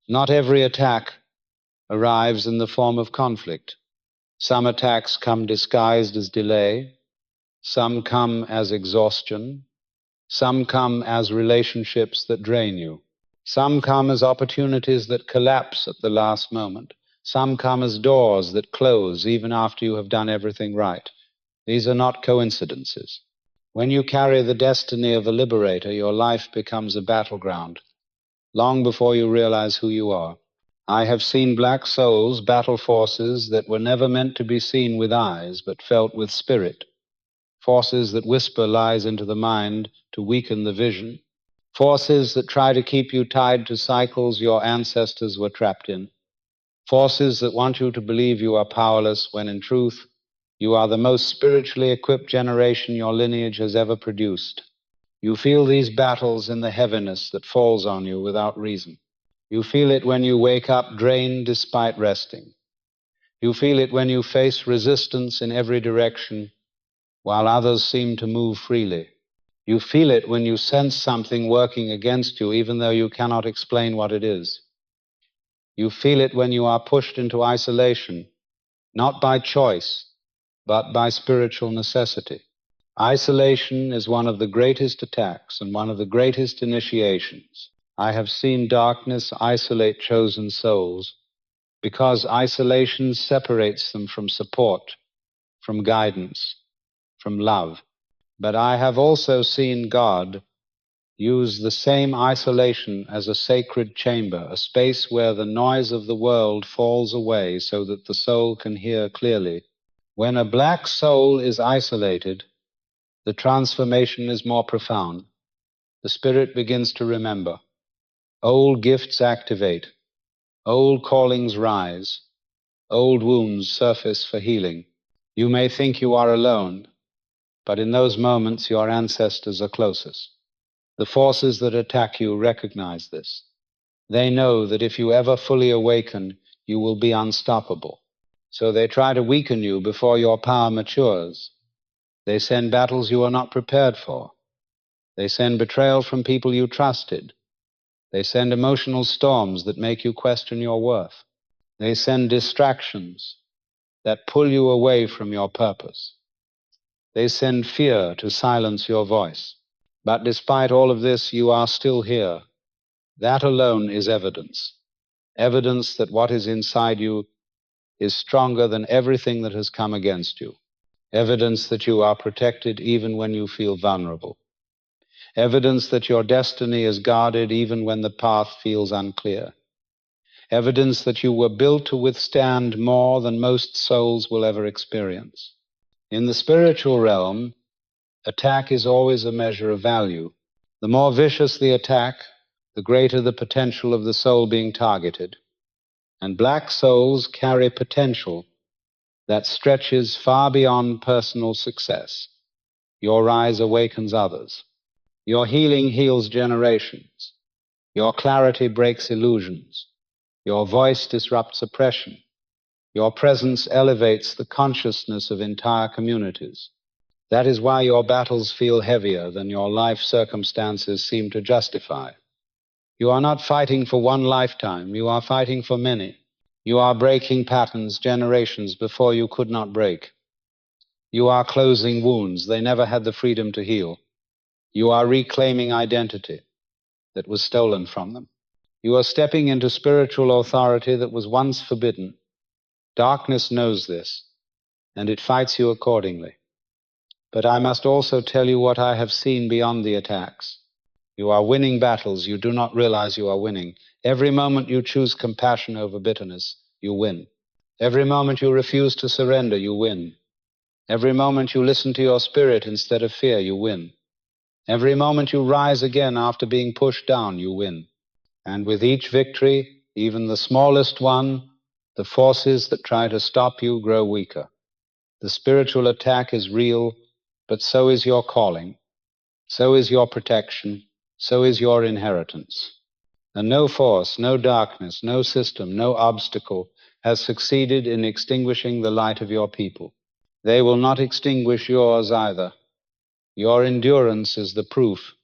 Not every attack arrives in the form of conflict. Some attacks come disguised as delay. Some come as exhaustion. Some come as relationships that drain you. Some come as opportunities that collapse at the last moment. Some come as doors that close even after you have done everything right. These are not coincidences. When you carry the destiny of a liberator, your life becomes a battleground, long before you realize who you are. I have seen black souls battle forces that were never meant to be seen with eyes, but felt with spirit. Forces that whisper lies into the mind to weaken the vision. Forces that try to keep you tied to cycles your ancestors were trapped in. Forces that want you to believe you are powerless when in truth you are the most spiritually equipped generation your lineage has ever produced. You feel these battles in the heaviness that falls on you without reason. You feel it when you wake up drained despite resting. You feel it when you face resistance in every direction while others seem to move freely. You feel it when you sense something working against you even though you cannot explain what it is. You feel it when you are pushed into isolation, not by choice, but by spiritual necessity. Isolation is one of the greatest attacks and one of the greatest initiations. I have seen darkness isolate chosen souls because isolation separates them from support, from guidance, from love. But I have also seen God use the same isolation as a sacred chamber, a space where the noise of the world falls away so that the soul can hear clearly. When a black soul is isolated, the transformation is more profound. The spirit begins to remember. Old gifts activate. Old callings rise. Old wounds surface for healing. You may think you are alone, but in those moments your ancestors are closest. The forces that attack you recognize this. They know that if you ever fully awaken, you will be unstoppable. So they try to weaken you before your power matures. They send battles you are not prepared for. They send betrayal from people you trusted. They send emotional storms that make you question your worth. They send distractions that pull you away from your purpose. They send fear to silence your voice. But despite all of this, you are still here. That alone is evidence. Evidence that what is inside you is stronger than everything that has come against you. Evidence that you are protected even when you feel vulnerable. Evidence that your destiny is guarded even when the path feels unclear. Evidence that you were built to withstand more than most souls will ever experience. In the spiritual realm, attack is always a measure of value. The more vicious the attack, the greater the potential of the soul being targeted. And black souls carry potential that stretches far beyond personal success. Your rise awakens others. Your healing heals generations. Your clarity breaks illusions. Your voice disrupts oppression. Your presence elevates the consciousness of entire communities. That is why your battles feel heavier than your life circumstances seem to justify. You are not fighting for one lifetime, you are fighting for many. You are breaking patterns generations before you could not break. You are closing wounds they never had the freedom to heal. You are reclaiming identity that was stolen from them. You are stepping into spiritual authority that was once forbidden. Darkness knows this, and it fights you accordingly. But I must also tell you what I have seen beyond the attacks. You are winning battles you do not realize you are winning. Every moment you choose compassion over bitterness, you win. Every moment you refuse to surrender, you win. Every moment you listen to your spirit instead of fear, you win. Every moment you rise again after being pushed down, you win. And with each victory, even the smallest one, the forces that try to stop you grow weaker. The spiritual attack is real, but so is your calling, so is your protection, so is your inheritance. And no force, no darkness, no system, no obstacle has succeeded in extinguishing the light of your people. They will not extinguish yours either. Your endurance is the proof.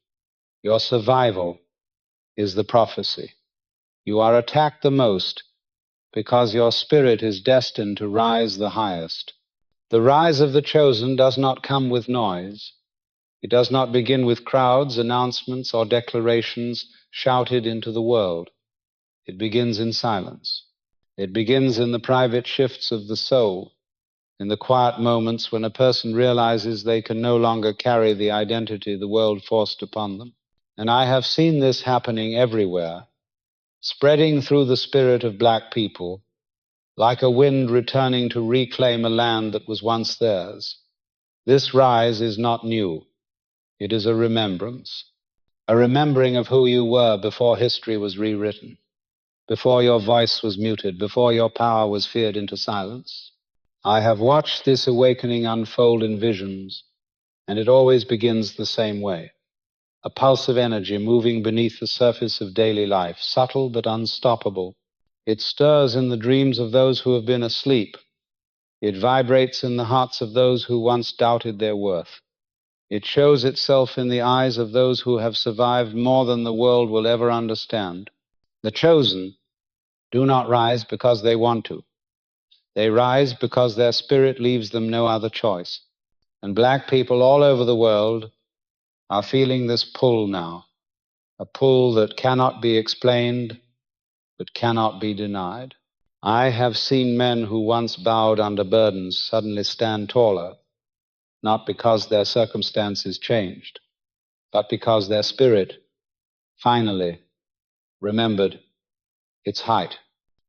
Your survival is the prophecy. You are attacked the most because your spirit is destined to rise the highest. The rise of the chosen does not come with noise. It does not begin with crowds, announcements, or declarations shouted into the world. It begins in silence. It begins in the private shifts of the soul, in the quiet moments when a person realizes they can no longer carry the identity the world forced upon them. And I have seen this happening everywhere, spreading through the spirit of black people, like a wind returning to reclaim a land that was once theirs. This rise is not new. It is a remembrance, a remembering of who you were before history was rewritten, before your voice was muted, before your power was feared into silence. I have watched this awakening unfold in visions, and it always begins the same way. A pulse of energy moving beneath the surface of daily life, subtle but unstoppable. It stirs in the dreams of those who have been asleep. It vibrates in the hearts of those who once doubted their worth. It shows itself in the eyes of those who have survived more than the world will ever understand. The chosen do not rise because they want to. They rise because their spirit leaves them no other choice. And black people all over the world are feeling this pull now, a pull that cannot be explained, but cannot be denied. I have seen men who once bowed under burdens suddenly stand taller, not because their circumstances changed, but because their spirit finally remembered its height.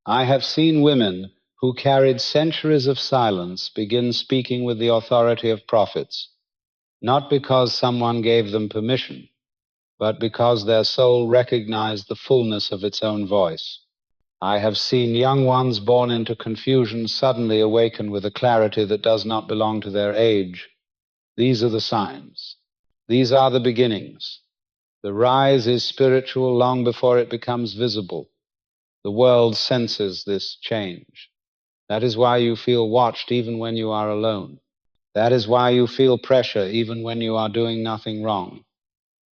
I have seen women who carried centuries of silence begin speaking with the authority of prophets, not because someone gave them permission, but because their soul recognized the fullness of its own voice. I have seen young ones born into confusion suddenly awaken with a clarity that does not belong to their age. These are the signs. These are the beginnings. The rise is spiritual long before it becomes visible. The world senses this change. That is why you feel watched even when you are alone. That is why you feel pressure even when you are doing nothing wrong.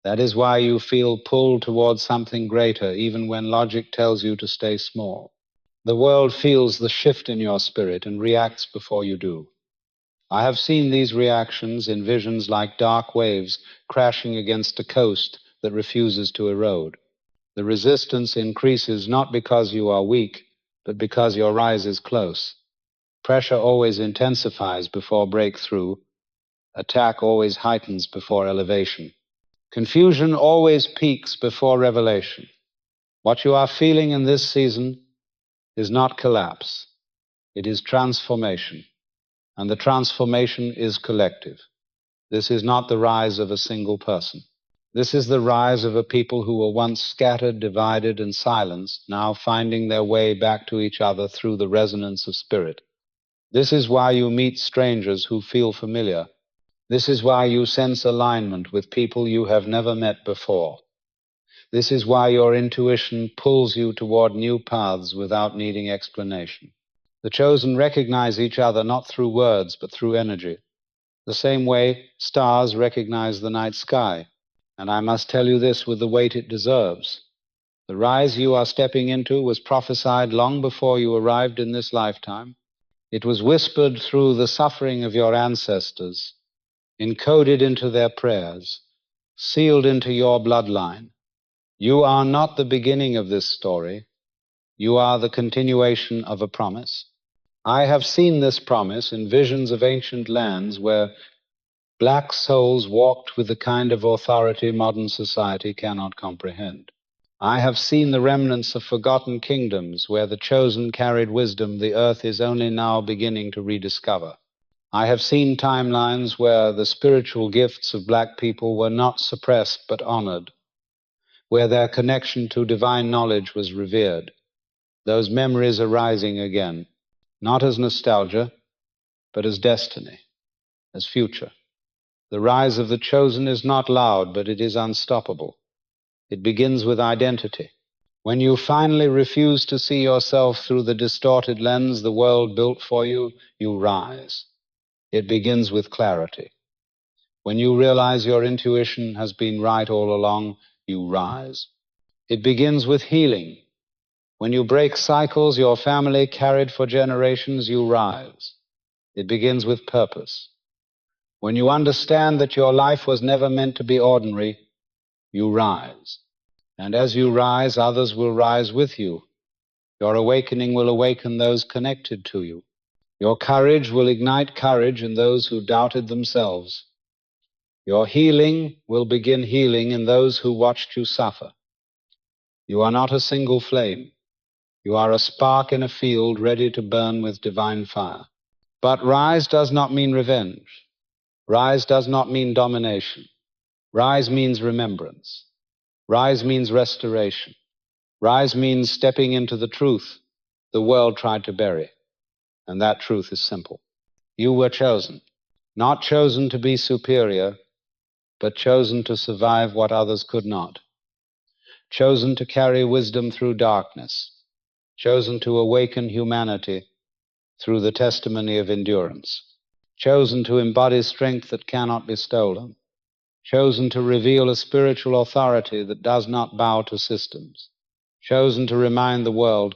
That is why you feel pulled towards something greater even when logic tells you to stay small. The world feels the shift in your spirit and reacts before you do. I have seen these reactions in visions like dark waves crashing against a coast that refuses to erode. The resistance increases not because you are weak, but because your rise is close. Pressure always intensifies before breakthrough. Attack always heightens before elevation. Confusion always peaks before revelation. What you are feeling in this season is not collapse. It is transformation. And the transformation is collective. This is not the rise of a single person. This is the rise of a people who were once scattered, divided, and silenced, now finding their way back to each other through the resonance of spirit. This is why you meet strangers who feel familiar. This is why you sense alignment with people you have never met before. This is why your intuition pulls you toward new paths without needing explanation. The chosen recognize each other not through words, but through energy. The same way stars recognize the night sky. And I must tell you this with the weight it deserves. The rise you are stepping into was prophesied long before you arrived in this lifetime. It was whispered through the suffering of your ancestors, encoded into their prayers, sealed into your bloodline. You are not the beginning of this story. You are the continuation of a promise. I have seen this promise in visions of ancient lands where black souls walked with the kind of authority modern society cannot comprehend. I have seen the remnants of forgotten kingdoms where the chosen carried wisdom the earth is only now beginning to rediscover. I have seen timelines where the spiritual gifts of black people were not suppressed but honored, where their connection to divine knowledge was revered. Those memories are rising again, not as nostalgia, but as destiny, as future. The rise of the chosen is not loud, but it is unstoppable. It begins with identity. When you finally refuse to see yourself through the distorted lens the world built for you, you rise. It begins with clarity. When you realize your intuition has been right all along, you rise. It begins with healing. When you break cycles your family carried for generations, you rise. It begins with purpose. When you understand that your life was never meant to be ordinary, you rise. And as you rise, others will rise with you. Your awakening will awaken those connected to you. Your courage will ignite courage in those who doubted themselves. Your healing will begin healing in those who watched you suffer. You are not a single flame. You are a spark in a field ready to burn with divine fire. But rise does not mean revenge. Rise does not mean domination. Rise means remembrance. Rise means restoration. Rise means stepping into the truth the world tried to bury. And that truth is simple. You were chosen, not chosen to be superior, but chosen to survive what others could not. Chosen to carry wisdom through darkness. Chosen to awaken humanity through the testimony of endurance. Chosen to embody strength that cannot be stolen. Chosen to reveal a spiritual authority that does not bow to systems. Chosen to remind the world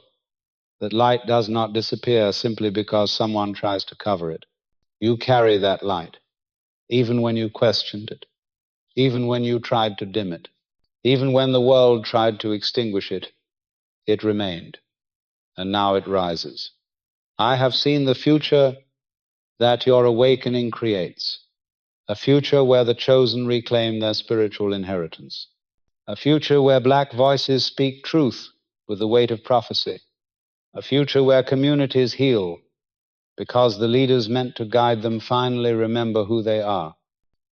that light does not disappear simply because someone tries to cover it. You carry that light, even when you questioned it, even when you tried to dim it, even when the world tried to extinguish it, it remained, and now it rises. I have seen the future that your awakening creates, a future where the chosen reclaim their spiritual inheritance, a future where black voices speak truth with the weight of prophecy, a future where communities heal because the leaders meant to guide them finally remember who they are,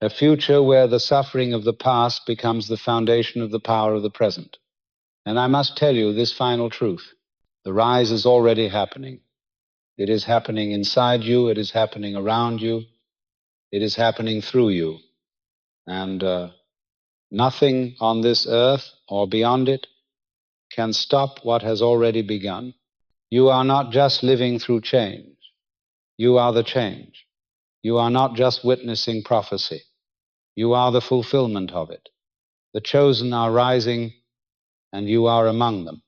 a future where the suffering of the past becomes the foundation of the power of the present. And I must tell you this final truth. The rise is already happening. It is happening inside you. It is happening around you. It is happening through you. And nothing on this earth or beyond it can stop what has already begun. You are not just living through change. You are the change. You are not just witnessing prophecy. You are the fulfillment of it. The chosen are rising, and you are among them.